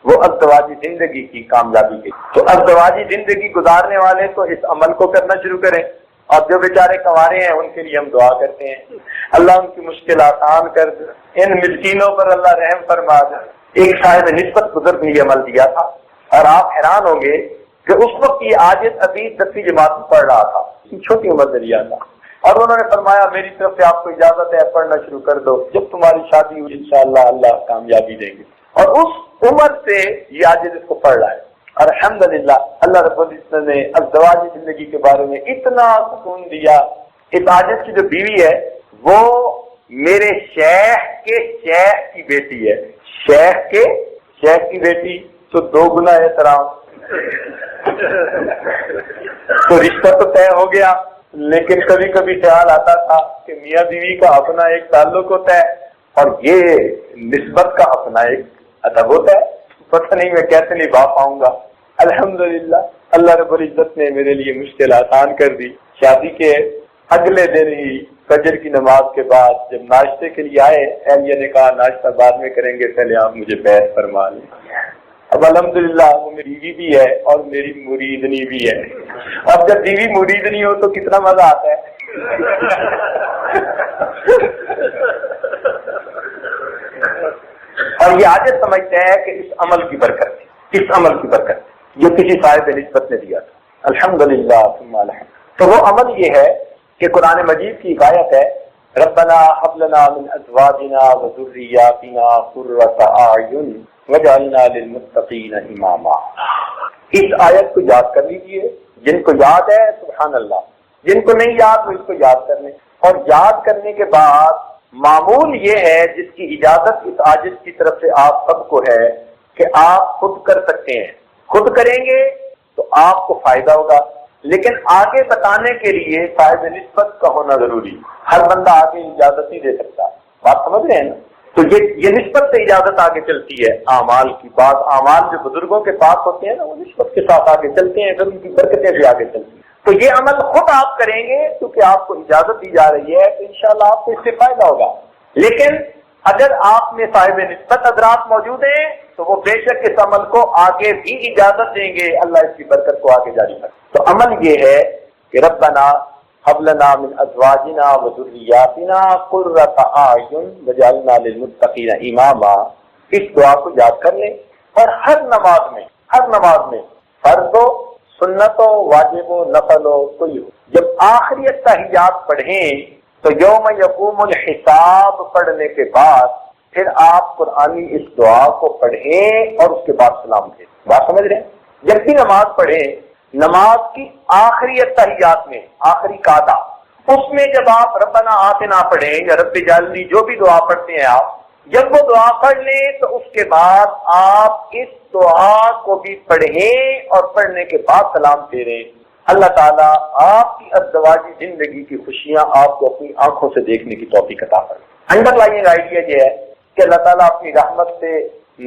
وہ ازدواجی زندگی کی کامیابی کی۔ تو ازدواجی زندگی گزارنے والے تو اس عمل کو کرنا شروع کریں، اور جو بیچارے کنوارے ہیں ان کے لیے ہم دعا کرتے ہیں اللہ ان کی مشکل آسان کر دے، ان مسکینوں پر اللہ رحم فرما دے۔ ایک صاحب نسبت بزرگ نے یہ عمل دیا تھا، اور آپ حیران ہوں گے کہ اس وقت یہ عاجز ابھی 10ویں جماعت میں پڑھ رہا تھا، چھوٹی عمر سے لیا تھا، اور انہوں نے فرمایا میری طرف سے آپ کو اجازت ہے، پڑھنا شروع کر دو، جب تمہاری شادی ہوئی انشاءاللہ اللہ کامیابی دیں گے۔ اور اس عمر سے یہ عاجز اس کو پڑھ رہا ہے، اور الحمدللہ اللہ رب العزت نے ازدواجی زندگی کے بارے میں اتنا سکون دیا۔ اس عاجز کی جو بیوی ہے وہ میرے شیخ کے شیخ کی بیٹی ہے، شیخ کے شیخ کی بیٹی تو 2 گنا احترام۔ تو رشتہ تو طے ہو گیا، لیکن کبھی کبھی خیال آتا تھا کہ میاں بیوی کا اپنا ایک تعلق ہوتا ہے اور یہ نسبت کا اپنا ایک ادب ہوتا ہے، پتہ نہیں میں کیسے نبھا پاؤں گا۔ الحمدللہ اللہ رب العزت نے میرے لیے مشکل آسان کر دی۔ شادی کے اگلے دن ہی فجر کی نماز کے بعد جب ناشتے کے لیے آئے، اہلیہ نے کہا ناشتہ بعد میں کریں گے، پہلے آپ مجھے بیعت فرما لیں۔ اب الحمدللہ وہ میری بیوی بھی ہے اور میری مریدنی بھی ہے، اب جب بیوی مریدنی ہو تو کتنا مزہ آتا ہے۔ اور یہ آج سمجھتے ہیں کہ اس عمل کی برکت، اس عمل کی برکت جو کسی صاحب نسبت نے دیا تھا، الحمدللہ ثم الحمد۔ تو وہ عمل یہ ہے کہ قرآن مجید کی آیت ہے ربنا هب لنا من ازواجنا وذرياتنا قرة اعین وجعلنا للمتقین اماما۔ اس آیت کو یاد کر لیجئے، جن کو یاد ہے سبحان اللہ، جن کو نہیں یاد وہ اس کو یاد کر لیں، اور یاد کرنے کے بعد معمول یہ ہے جس کی اجازت اس عاجز کی طرف سے آپ سب کو ہے کہ آپ خود کر سکتے ہیں، خود کریں گے تو آپ کو فائدہ ہوگا، لیکن آگے بتانے کے لیے صاحب نسبت کا ہونا ضروری۔ ہر بندہ آگے اجازت نہیں دے سکتا، بات سمجھ رہے ہیں نا؟ تو یہ نسبت سے اجازت آگے چلتی ہے اعمال کی۔ بعض اعمال جو بزرگوں کے پاس ہوتے ہیں نا وہ نسبت کے ساتھ آگے چلتے ہیں، پھر ان کی برکتیں بھی آگے چلتی ہیں۔ تو یہ عمل خود آپ کریں گے کیونکہ آپ کو اجازت دی جا رہی ہے، تو انشاءاللہ آپ کو اس سے فائدہ ہوگا۔ لیکن اگر آپ میں صاحب نسبت حضرات موجود ہیں تو وہ بے شک اس عمل کو آگے بھی اجازت دیں گے، اللہ اس کی برکت کو آگے جاری کرے۔ تو عمل یہ ہے کہ ربنا هب لنا من ازواجنا وذریاتنا قرۃ اعین وجعلنا للمتقین اماما۔ اس دعا کو یاد کر لیں، اور ہر نماز میں فرض ہو، سنت ہو، واجب ہو، نفل ہو، کوئی ہو، جب آخری تحیات پڑھیں تو یوم یقوم الحساب پڑھنے کے بعد پھر آپ قرآنی اس دعا کو پڑھیں اور اس کے بعد سلام دیں۔ بات سمجھ رہے ہیں؟ جب بھی نماز پڑھیں، نماز کی آخری تحیات میں، آخری قاعدہ، اس میں جب آپ ربنا آتنا پڑھیں یا رب اجعلنی جو بھی دعا پڑھتے ہیں آپ، جب وہ دعا پڑھ لیں تو اس کے بعد آپ اس دعا کو بھی پڑھیں اور پڑھنے کے بعد سلام پھیریں۔ اللہ تعالیٰ آپ کی ازدواجی زندگی کی خوشیاں آپ کو اپنی آنکھوں سے دیکھنے کی توفیق عطا فرمائے۔ انڈر لائننگ آئیڈیا یہ ہے کہ اللہ تعالیٰ اپنی رحمت سے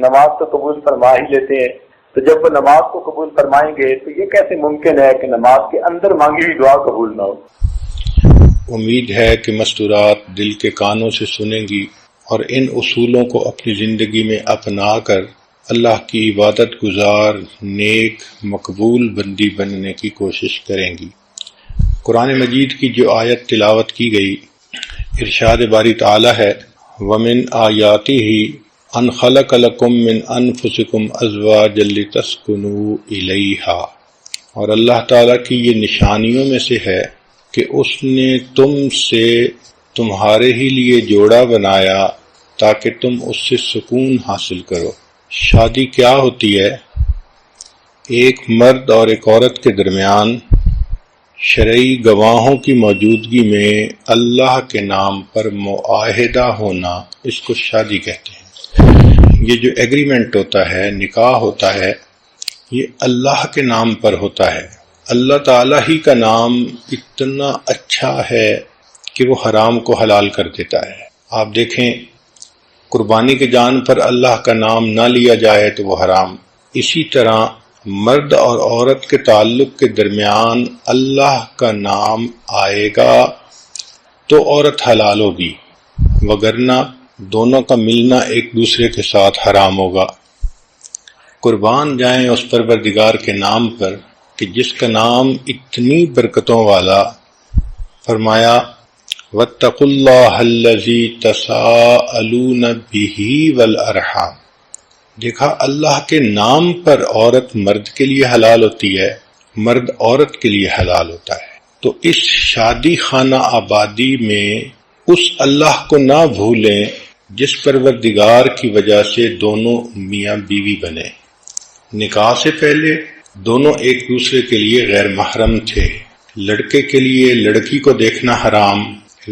نماز کو قبول فرما ہی لیتے ہیں، تو جب وہ نماز کو قبول فرمائیں گے تو یہ کیسے ممکن ہے کہ نماز کے اندر مانگی ہوئی دعا قبول نہ ہو؟ امید ہے کہ مستورات دل کے کانوں سے سنیں گی اور ان اصولوں کو اپنی زندگی میں اپنا کر اللہ کی عبادت گزار، نیک، مقبول بندی بننے کی کوشش کریں گی۔ قرآن مجید کی جو آیت تلاوت کی گئی، ارشاد باری تعالی ہے وَمِنْ آیَاتِهِ أَنْ خَلَقَ لَكُم مِّنْ أَنفُسِكُمْ أَزْوَاجًا لِتَسْكُنُوا إِلَيْهَا، اور اللہ تعالیٰ کی یہ نشانیوں میں سے ہے کہ اس نے تم سے تمہارے ہی لیے جوڑا بنایا تاکہ تم اس سے سکون حاصل کرو۔ شادی کیا ہوتی ہے؟ ایک مرد اور ایک عورت کے درمیان شرعی گواہوں کی موجودگی میں اللہ کے نام پر معاہدہ ہونا، اس کو شادی کہتے ہیں۔ یہ جو ایگریمنٹ ہوتا ہے، نکاح ہوتا ہے، یہ اللہ کے نام پر ہوتا ہے۔ اللہ تعالیٰ ہی کا نام اتنا اچھا ہے کہ وہ حرام کو حلال کر دیتا ہے۔ آپ دیکھیں، قربانی کے جان پر اللہ کا نام نہ لیا جائے تو وہ حرام۔ اسی طرح مرد اور عورت کے تعلق کے درمیان اللہ کا نام آئے گا تو عورت حلال ہوگی، وگرنہ دونوں کا ملنا ایک دوسرے کے ساتھ حرام ہوگا۔ قربان جائیں اس پروردگار کے نام پر کہ جس کا نام اتنی برکتوں والا. فرمایا وَاتَّقُوا اللَّهَ الَّذِي تَسَاءَلُونَ بِهِ وَالْأَرْحَامَ. دیکھا اللہ کے نام پر عورت مرد کے لیے حلال ہوتی ہے، مرد عورت کے لیے حلال ہوتا ہے. تو اس شادی خانہ آبادی میں اس اللہ کو نہ بھولیں جس پروردگار کی وجہ سے دونوں میاں بیوی بنے. نکاح سے پہلے دونوں ایک دوسرے کے لیے غیر محرم تھے. لڑکے کے لیے لڑکی کو دیکھنا حرام،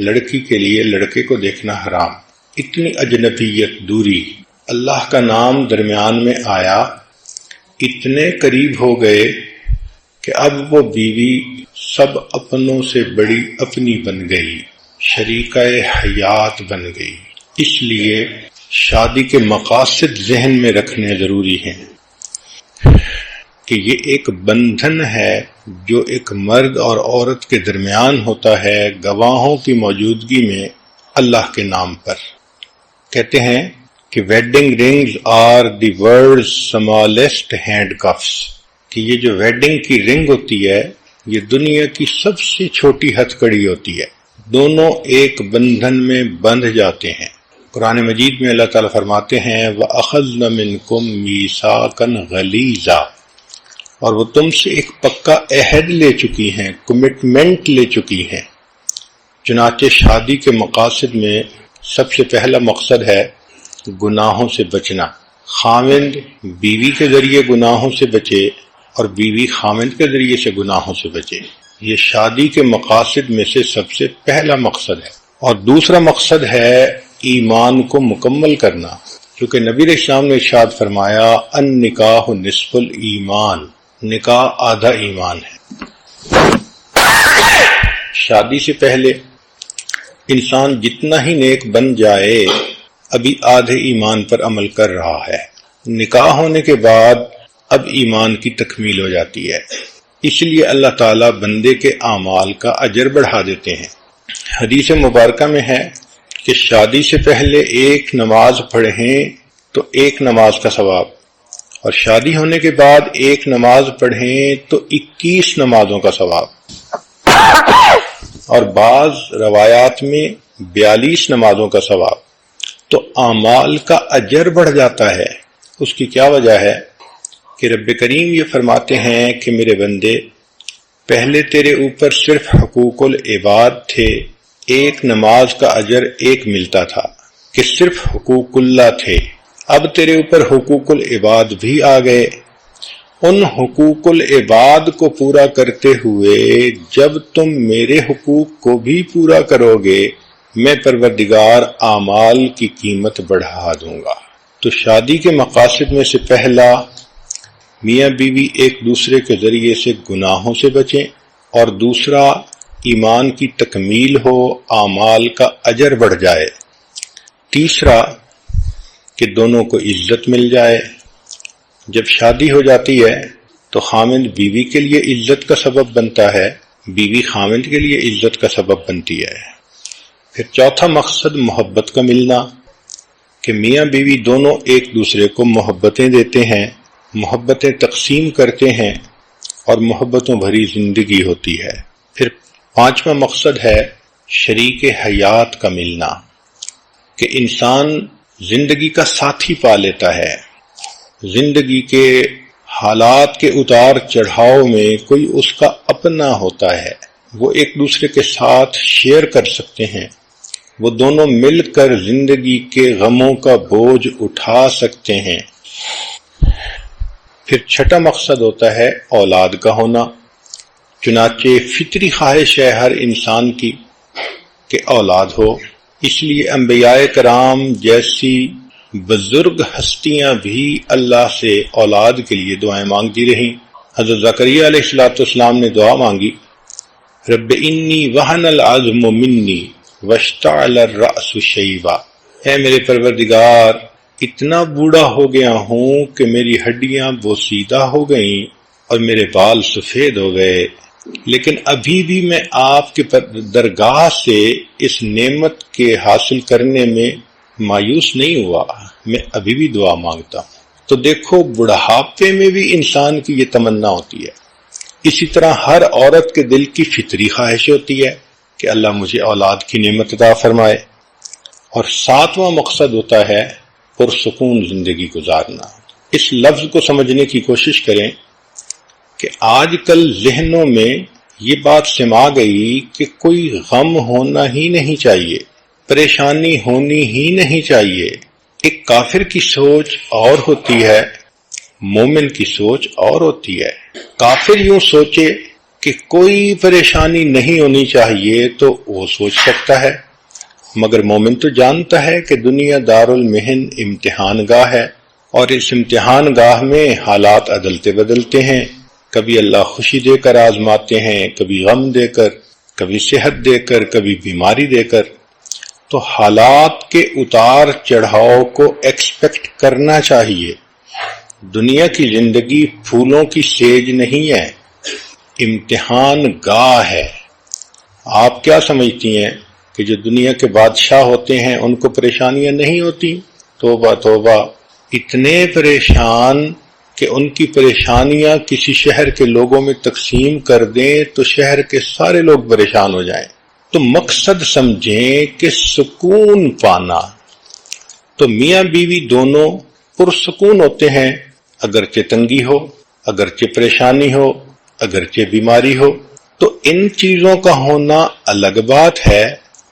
لڑکی کے لیے لڑکے کو دیکھنا حرام. اتنی اجنبیت، دوری. اللہ کا نام درمیان میں آیا، اتنے قریب ہو گئے کہ اب وہ بیوی سب اپنوں سے بڑی اپنی بن گئی، شریکہ حیات بن گئی. اس لیے شادی کے مقاصد ذہن میں رکھنے ضروری ہیں کہ یہ ایک بندھن ہے جو ایک مرد اور عورت کے درمیان ہوتا ہے گواہوں کی موجودگی میں اللہ کے نام پر. کہتے ہیں کہ wedding rings are the world's smallest handcuffs، کہ یہ جو ویڈنگ کی رنگ ہوتی ہے یہ دنیا کی سب سے چھوٹی ہتھ کڑی ہوتی ہے. دونوں ایک بندھن میں بندھ جاتے ہیں. قرآن مجید میں اللہ تعالیٰ فرماتے ہیں وَأَخَذْنَ مِنْكُمْ مِيثَاقًا غَلِيظًا، اور وہ تم سے ایک پکا عہد لے چکی ہیں، کمٹمنٹ لے چکی ہیں. چنانچہ شادی کے مقاصد میں سب سے پہلا مقصد ہے گناہوں سے بچنا. خاوند بیوی کے ذریعے گناہوں سے بچے اور بیوی خاوند کے ذریعے سے گناہوں سے بچے. یہ شادی کے مقاصد میں سے سب سے پہلا مقصد ہے. اور دوسرا مقصد ہے ایمان کو مکمل کرنا، کیونکہ نبی علیہ السلام نے ارشاد فرمایا النکاح نصف الایمان، نکاح آدھا ایمان ہے. شادی سے پہلے انسان جتنا ہی نیک بن جائے ابھی آدھے ایمان پر عمل کر رہا ہے. نکاح ہونے کے بعد اب ایمان کی تکمیل ہو جاتی ہے. اس لیے اللہ تعالیٰ بندے کے اعمال کا اجر بڑھا دیتے ہیں. حدیث مبارکہ میں ہے کہ شادی سے پہلے ایک نماز پڑھیں تو ایک نماز کا ثواب، اور شادی ہونے کے بعد ایک نماز پڑھیں تو 21 نمازوں کا ثواب، اور بعض روایات میں 42 نمازوں کا ثواب. تو اعمال کا اجر بڑھ جاتا ہے. اس کی کیا وجہ ہے کہ رب کریم یہ فرماتے ہیں کہ میرے بندے پہلے تیرے اوپر صرف حقوق العباد تھے، ایک نماز کا اجر ایک ملتا تھا کہ صرف حقوق اللہ تھے. اب تیرے اوپر حقوق العباد بھی آ گئے. ان حقوق العباد کو پورا کرتے ہوئے جب تم میرے حقوق کو بھی پورا کرو گے میں پروردگار اعمال کی قیمت بڑھا دوں گا. تو شادی کے مقاصد میں سے پہلا میاں بیوی ایک دوسرے کے ذریعے سے گناہوں سے بچیں، اور دوسرا ایمان کی تکمیل ہو، اعمال کا اجر بڑھ جائے. تیسرا کہ دونوں کو عزت مل جائے. جب شادی ہو جاتی ہے تو خاوند بیوی کے لیے عزت کا سبب بنتا ہے، بیوی خاوند کے لیے عزت کا سبب بنتی ہے. پھر چوتھا مقصد محبت کا ملنا، کہ میاں بیوی دونوں ایک دوسرے کو محبتیں دیتے ہیں، محبتیں تقسیم کرتے ہیں، اور محبتوں بھری زندگی ہوتی ہے. پھر پانچواں مقصد ہے شریک حیات کا ملنا، کہ انسان زندگی کا ساتھی پا لیتا ہے. زندگی کے حالات کے اتار چڑھاؤ میں کوئی اس کا اپنا ہوتا ہے، وہ ایک دوسرے کے ساتھ شیئر کر سکتے ہیں، وہ دونوں مل کر زندگی کے غموں کا بوجھ اٹھا سکتے ہیں. پھر چھٹا مقصد ہوتا ہے اولاد کا ہونا. چنانچہ فطری خواہش ہے ہر انسان کی کہ اولاد ہو. اس لیے انبیاء کرام جیسی بزرگ ہستیاں بھی اللہ سے اولاد کے لیے دعائیں مانگتی رہیں. حضرت زکریا علیہ السلام نے دعا مانگی رب انی وہن العظم منی واشتعل الرأس شیبا، اے میرے پروردگار اتنا بوڑھا ہو گیا ہوں کہ میری ہڈیاں بوسیدہ ہو گئیں اور میرے بال سفید ہو گئے، لیکن ابھی بھی میں آپ کے درگاہ سے اس نعمت کے حاصل کرنے میں مایوس نہیں ہوا، میں ابھی بھی دعا مانگتا ہوں. تو دیکھو بڑھاپے میں بھی انسان کی یہ تمنا ہوتی ہے. اسی طرح ہر عورت کے دل کی فطری خواہش ہوتی ہے کہ اللہ مجھے اولاد کی نعمت عطا فرمائے. اور 7واں مقصد ہوتا ہے پرسکون زندگی گزارنا. اس لفظ کو سمجھنے کی کوشش کریں کہ آج کل ذہنوں میں یہ بات سما گئی کہ کوئی غم ہونا ہی نہیں چاہیے، پریشانی ہونی ہی نہیں چاہیے. ایک کافر کی سوچ اور ہوتی ہے، مومن کی سوچ اور ہوتی ہے. کافر یوں سوچے کہ کوئی پریشانی نہیں ہونی چاہیے تو وہ سوچ سکتا ہے، مگر مومن تو جانتا ہے کہ دنیا دارالمحن امتحان گاہ ہے، اور اس امتحان گاہ میں حالات عدلتے بدلتے ہیں. کبھی اللہ خوشی دے کر آزماتے ہیں، کبھی غم دے کر، کبھی صحت دے کر، کبھی بیماری دے کر. تو حالات کے اتار چڑھاؤ کو ایکسپیکٹ کرنا چاہیے. دنیا کی زندگی پھولوں کی سیج نہیں ہے، امتحان گاہ ہے. آپ کیا سمجھتی ہیں کہ جو دنیا کے بادشاہ ہوتے ہیں ان کو پریشانیاں نہیں ہوتی؟ توبہ توبہ، اتنے پریشان کہ ان کی پریشانیاں کسی شہر کے لوگوں میں تقسیم کر دیں تو شہر کے سارے لوگ پریشان ہو جائیں. تو مقصد سمجھیں کہ سکون پانا. تو میاں بیوی دونوں پرسکون ہوتے ہیں، اگرچہ تنگی ہو، اگرچہ پریشانی ہو، اگرچہ بیماری ہو. تو ان چیزوں کا ہونا الگ بات ہے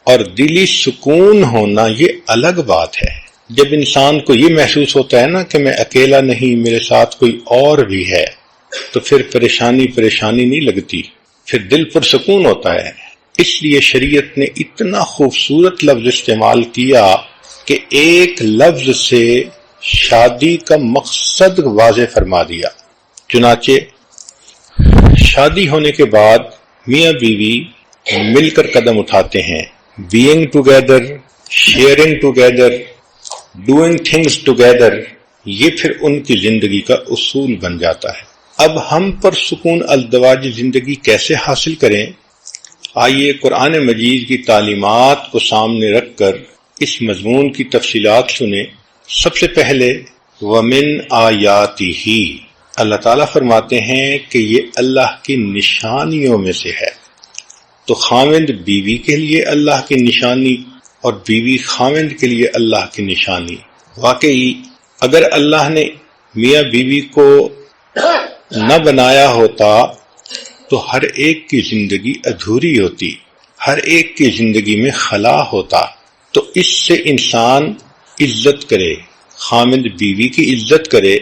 اور دلی سکون ہونا یہ الگ بات ہے. جب انسان کو یہ محسوس ہوتا ہے نا کہ میں اکیلا نہیں، میرے ساتھ کوئی اور بھی ہے، تو پھر پریشانی نہیں لگتی، پھر دل پرسکون ہوتا ہے. اس لیے شریعت نے اتنا خوبصورت لفظ استعمال کیا کہ ایک لفظ سے شادی کا مقصد واضح فرما دیا. چنانچہ شادی ہونے کے بعد میاں بیوی مل کر قدم اٹھاتے ہیں. Being together, sharing together, doing things together, یہ پھر ان کی زندگی کا اصول بن جاتا ہے. اب ہم پر سکون ازدواجی زندگی کیسے حاصل کریں؟ آئیے قرآن مجید کی تعلیمات کو سامنے رکھ کر اس مضمون کی تفصیلات سنیں. سب سے پہلے وَمِنْ آیَاتِهِ، اللہ تعالیٰ فرماتے ہیں کہ یہ اللہ کی نشانیوں میں سے ہے. تو خاوند بیوی کے لیے اللہ کی نشانی اور بیوی خاوند کے لیے اللہ کی نشانی. واقعی اگر اللہ نے میاں بیوی کو نہ بنایا ہوتا تو ہر ایک کی زندگی ادھوری ہوتی، ہر ایک کی زندگی میں خلا ہوتا. تو اس سے انسان عزت کرے، خاوند بیوی کی عزت کرے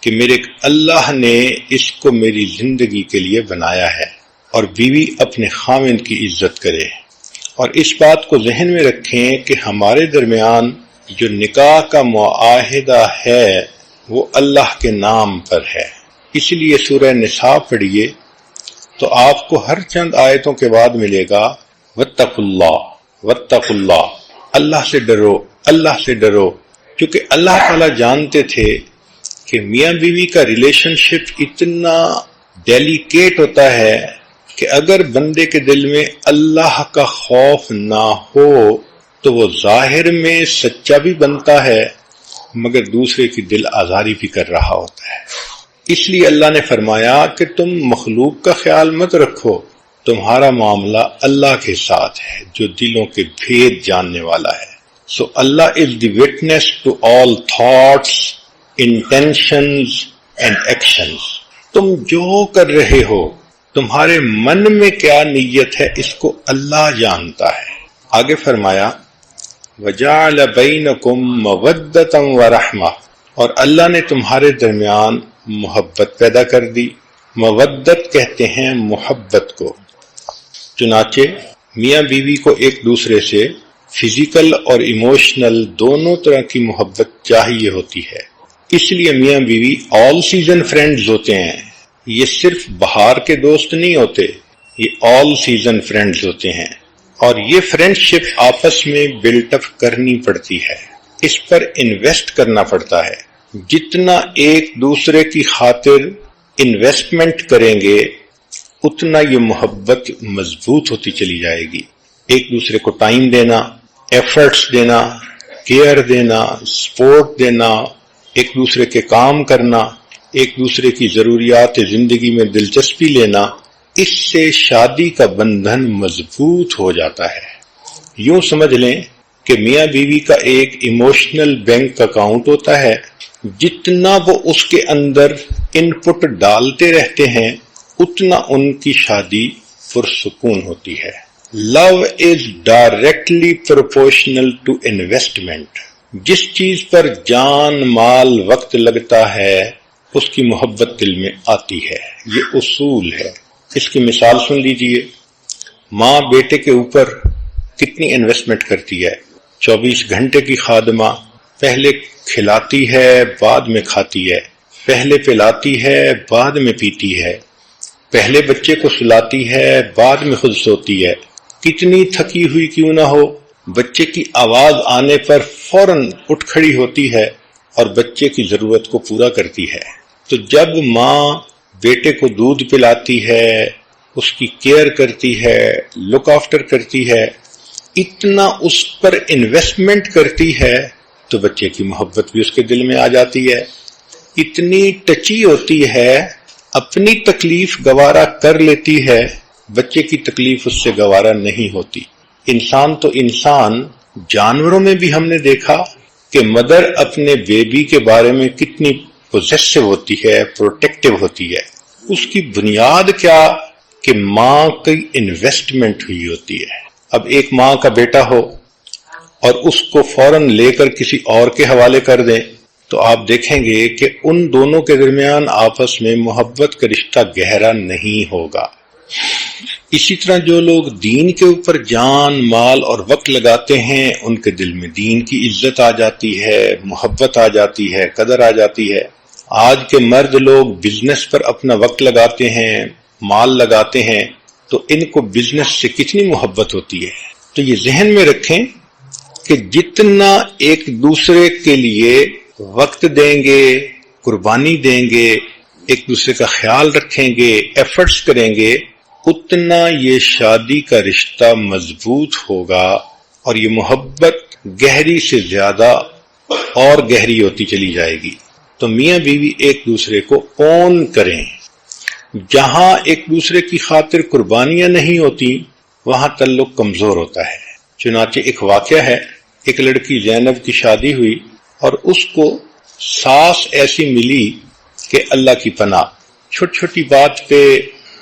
کہ میرے اللہ نے اس کو میری زندگی کے لیے بنایا ہے، اور بیوی اپنے خاوند کی عزت کرے. اور اس بات کو ذہن میں رکھیں کہ ہمارے درمیان جو نکاح کا معاہدہ ہے وہ اللہ کے نام پر ہے. اس لیے سورہ نساء پڑھیے تو آپ کو ہر چند آیتوں کے بعد ملے گا واتقوا اللہ، واتقوا اللہ، اللہ سے ڈرو، اللہ سے ڈرو. کیونکہ اللہ تعالیٰ جانتے تھے کہ میاں بیوی کا ریلیشن شپ اتنا ڈیلیکیٹ ہوتا ہے کہ اگر بندے کے دل میں اللہ کا خوف نہ ہو تو وہ ظاہر میں سچا بھی بنتا ہے مگر دوسرے کی دل آزاری بھی کر رہا ہوتا ہے. اس لیے اللہ نے فرمایا کہ تم مخلوق کا خیال مت رکھو، تمہارا معاملہ اللہ کے ساتھ ہے جو دلوں کے بھید جاننے والا ہے. So Allah is the witness to all thoughts, intentions and actions. تم جو کر رہے ہو، تمہارے من میں کیا نیت ہے، اس کو اللہ جانتا ہے. آگے فرمایا وَجَعَلَ بَيْنَكُمْ مَوَدَّةً وَرَحْمَةً، اور اللہ نے تمہارے درمیان محبت پیدا کر دی. مودت کہتے ہیں محبت کو. چنانچہ میاں بیوی کو ایک دوسرے سے فزیکل اور ایموشنل دونوں طرح کی محبت چاہیے ہوتی ہے. اس لیے میاں بیوی آل سیزن فرینڈز ہوتے ہیں. یہ صرف بہار کے دوست نہیں ہوتے، یہ آل سیزن فرینڈز ہوتے ہیں. اور یہ فرینڈ شپ آپس میں بلٹ اپ کرنی پڑتی ہے، اس پر انویسٹ کرنا پڑتا ہے. جتنا ایک دوسرے کی خاطر انویسٹمنٹ کریں گے اتنا یہ محبت مضبوط ہوتی چلی جائے گی. ایک دوسرے کو ٹائم دینا، ایفرٹس دینا، کیئر دینا، سپورٹ دینا، ایک دوسرے کے کام کرنا، ایک دوسرے کی ضروریات زندگی میں دلچسپی لینا، اس سے شادی کا بندھن مضبوط ہو جاتا ہے۔ یوں سمجھ لیں کہ میاں بیوی کا ایک ایموشنل بینک اکاؤنٹ ہوتا ہے، جتنا وہ اس کے اندر ان پٹ ڈالتے رہتے ہیں اتنا ان کی شادی پرسکون ہوتی ہے۔ Love is directly proportional to investment. جس چیز پر جان، مال، وقت لگتا ہے اس کی محبت دل میں آتی ہے۔ یہ اصول ہے۔ اس کی مثال سن لیجئے۔ ماں بیٹے کے اوپر کتنی انویسٹمنٹ کرتی ہے؟ 24 گھنٹے کی خادمہ، پہلے کھلاتی ہے بعد میں کھاتی ہے، پہلے پلاتی ہے بعد میں پیتی ہے، پہلے بچے کو سلاتی ہے بعد میں خود سوتی ہے۔ کتنی تھکی ہوئی کیوں نہ ہو، بچے کی آواز آنے پر فوراً اٹھ کھڑی ہوتی ہے اور بچے کی ضرورت کو پورا کرتی ہے۔ تو جب ماں بیٹے کو دودھ پلاتی ہے، اس کی کیئر کرتی ہے، لک آفٹر کرتی ہے، اتنا اس پر انویسٹمنٹ کرتی ہے تو بچے کی محبت بھی اس کے دل میں آ جاتی ہے۔ اتنی ٹچی ہوتی ہے، اپنی تکلیف گوارا کر لیتی ہے، بچے کی تکلیف اس سے گوارا نہیں ہوتی۔ انسان تو انسان، جانوروں میں بھی ہم نے دیکھا کہ مدر اپنے بیبی کے بارے میں کتنی پوزیسو ہوتی ہے، پروٹیکٹیو ہوتی ہے۔ اس کی بنیاد کیا کہ ماں کی انویسٹمنٹ ہوئی ہوتی ہے۔ اب ایک ماں کا بیٹا ہو اور اس کو فوراً لے کر کسی اور کے حوالے کر دیں تو آپ دیکھیں گے کہ ان دونوں کے درمیان آپس میں محبت کا رشتہ گہرا نہیں ہوگا۔ اسی طرح جو لوگ دین کے اوپر جان، مال اور وقت لگاتے ہیں ان کے دل میں دین کی عزت آ جاتی ہے، محبت آ جاتی ہے، قدر آ جاتی ہے۔ آج کے مرد لوگ بزنس پر اپنا وقت لگاتے ہیں، مال لگاتے ہیں، تو ان کو بزنس سے کتنی محبت ہوتی ہے۔ تو یہ ذہن میں رکھیں کہ جتنا ایک دوسرے کے لیے وقت دیں گے، قربانی دیں گے، ایک دوسرے کا خیال رکھیں گے، ایفرٹس کریں گے، اتنا یہ شادی کا رشتہ مضبوط ہوگا اور یہ محبت گہری سے زیادہ اور گہری ہوتی چلی جائے گی۔ تو میاں بیوی ایک دوسرے کو اون کریں۔ جہاں ایک دوسرے کی خاطر قربانیاں نہیں ہوتی وہاں تعلق کمزور ہوتا ہے۔ چنانچہ ایک واقعہ ہے، ایک لڑکی زینب کی شادی ہوئی اور اس کو ساس ایسی ملی کہ اللہ کی پناہ، چھوٹی چھوٹی بات پہ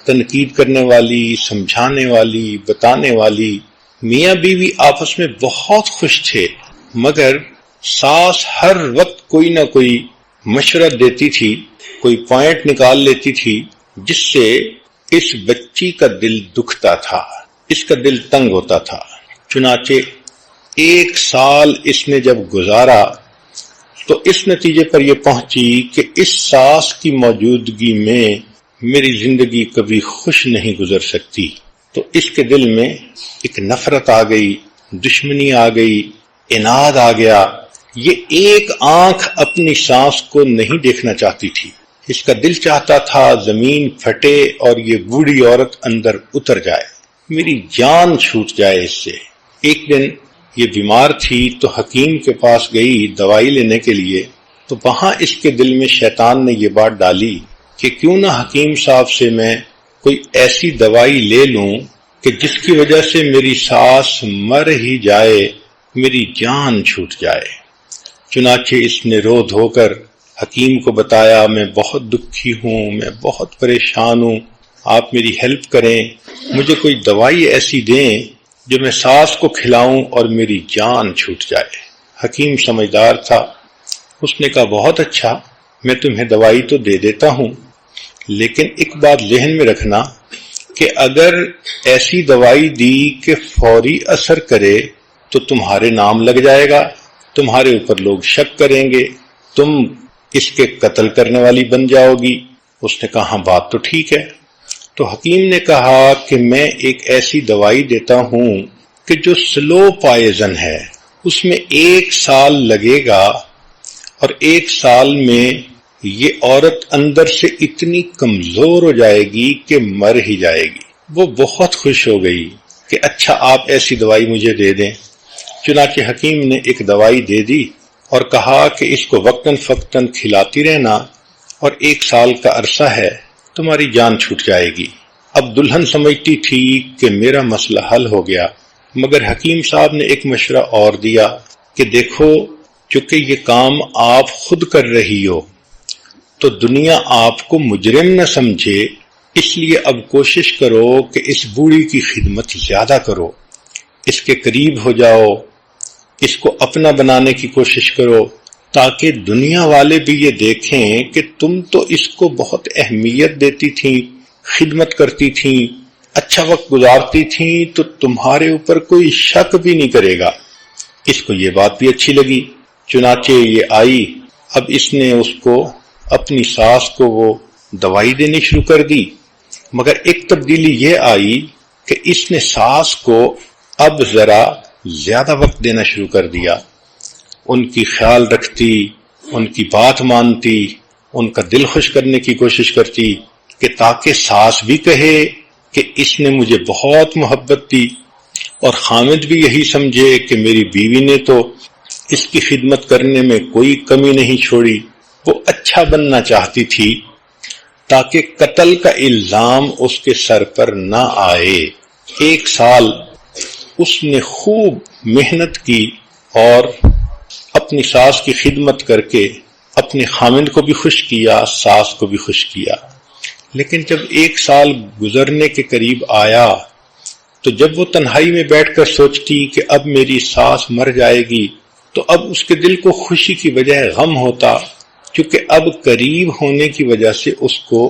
تنقید کرنے والی، سمجھانے والی، بتانے والی۔ میاں بیوی آپس میں بہت خوش تھے، مگر ساس ہر وقت کوئی نہ کوئی مشورہ دیتی تھی، کوئی پوائنٹ نکال لیتی تھی جس سے اس بچی کا دل دکھتا تھا، اس کا دل تنگ ہوتا تھا۔ چنانچہ 1 سال اس نے جب گزارا تو اس نتیجے پر یہ پہنچی کہ اس ساس کی موجودگی میں میری زندگی کبھی خوش نہیں گزر سکتی۔ تو اس کے دل میں ایک نفرت آ گئی، دشمنی آ گئی، عناد آ گیا۔ یہ ایک آنکھ اپنی ساس کو نہیں دیکھنا چاہتی تھی، اس کا دل چاہتا تھا زمین پھٹے اور یہ بوڑھی عورت اندر اتر جائے، میری جان چھوٹ جائے اس سے۔ ایک دن یہ بیمار تھی تو حکیم کے پاس گئی دوائی لینے کے لیے، تو وہاں اس کے دل میں شیطان نے یہ بات ڈالی کہ کیوں نہ حکیم صاحب سے میں کوئی ایسی دوائی لے لوں کہ جس کی وجہ سے میری ساس مر ہی جائے، میری جان چھوٹ جائے۔ چنانچہ اس نے رو دھو کر حکیم کو بتایا، میں بہت دکھی ہوں، میں بہت پریشان ہوں، آپ میری ہیلپ کریں، مجھے کوئی دوائی ایسی دیں جو میں ساس کو کھلاؤں اور میری جان چھوٹ جائے۔ حکیم سمجھدار تھا، اس نے کہا بہت اچھا، میں تمہیں دوائی تو دے دیتا ہوں، لیکن ایک بات ذہن میں رکھنا کہ اگر ایسی دوائی دی کہ فوری اثر کرے تو تمہارے نام لگ جائے گا، تمہارے اوپر لوگ شک کریں گے، تم اس کے قتل کرنے والی بن جاؤ گی۔ اس نے کہا ہاں بات تو ٹھیک ہے۔ تو حکیم نے کہا کہ میں ایک ایسی دوائی دیتا ہوں کہ جو سلو پائزن ہے، اس میں 1 سال لگے گا اور 1 سال میں یہ عورت اندر سے اتنی کمزور ہو جائے گی کہ مر ہی جائے گی۔ وہ بہت خوش ہو گئی کہ اچھا آپ ایسی دوائی مجھے دے دیں۔ چنانچہ حکیم نے ایک دوائی دے دی اور کہا کہ اس کو وقتاً فوقتاً کھلاتی رہنا، اور 1 سال کا عرصہ ہے، تمہاری جان چھوٹ جائے گی۔ اب دلہن سمجھتی تھی کہ میرا مسئلہ حل ہو گیا، مگر حکیم صاحب نے ایک مشورہ اور دیا کہ دیکھو، چونکہ یہ کام آپ خود کر رہی ہو تو دنیا آپ کو مجرم نہ سمجھے، اس لیے اب کوشش کرو کہ اس بوڑھی کی خدمت زیادہ کرو، اس کے قریب ہو جاؤ، اس کو اپنا بنانے کی کوشش کرو، تاکہ دنیا والے بھی یہ دیکھیں کہ تم تو اس کو بہت اہمیت دیتی تھی، خدمت کرتی تھی، اچھا وقت گزارتی تھی، تو تمہارے اوپر کوئی شک بھی نہیں کرے گا۔ اس کو یہ بات بھی اچھی لگی، چنانچہ یہ آئی۔ اب اس نے اس کو اپنی ساس کو وہ دوائی دینی شروع کر دی، مگر ایک تبدیلی یہ آئی کہ اس نے ساس کو اب ذرا زیادہ وقت دینا شروع کر دیا، ان کی خیال رکھتی، ان کی بات مانتی، ان کا دل خوش کرنے کی کوشش کرتی، کہ تاکہ ساس بھی کہے کہ اس نے مجھے بہت محبت دی، اور خامد بھی یہی سمجھے کہ میری بیوی نے تو اس کی خدمت کرنے میں کوئی کمی نہیں چھوڑی۔ وہ اچھا بننا چاہتی تھی تاکہ قتل کا الزام اس کے سر پر نہ آئے۔ 1 سال اس نے خوب محنت کی اور اپنی ساس کی خدمت کر کے اپنے خامند کو بھی خوش کیا، ساس کو بھی خوش کیا۔ لیکن جب 1 سال گزرنے کے قریب آیا تو جب وہ تنہائی میں بیٹھ کر سوچتی کہ اب میری ساس مر جائے گی، تو اب اس کے دل کو خوشی کی بجائے غم ہوتا، کیونکہ اب قریب ہونے کی وجہ سے اس کو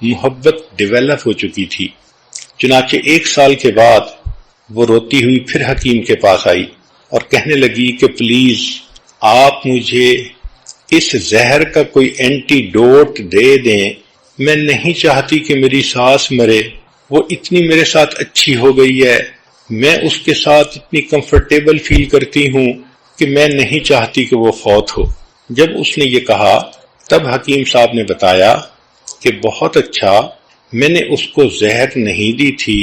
محبت ڈیولپ ہو چکی تھی۔ چنانچہ 1 سال کے بعد وہ روتی ہوئی پھر حکیم کے پاس آئی اور کہنے لگی کہ پلیز آپ مجھے اس زہر کا کوئی اینٹی ڈوٹ دے دیں، میں نہیں چاہتی کہ میری ساس مرے، وہ اتنی میرے ساتھ اچھی ہو گئی ہے، میں اس کے ساتھ اتنی کمفرٹیبل فیل کرتی ہوں کہ میں نہیں چاہتی کہ وہ فوت ہو۔ جب اس نے یہ کہا تب حکیم صاحب نے بتایا کہ بہت اچھا، میں نے اس کو زہر نہیں دی تھی،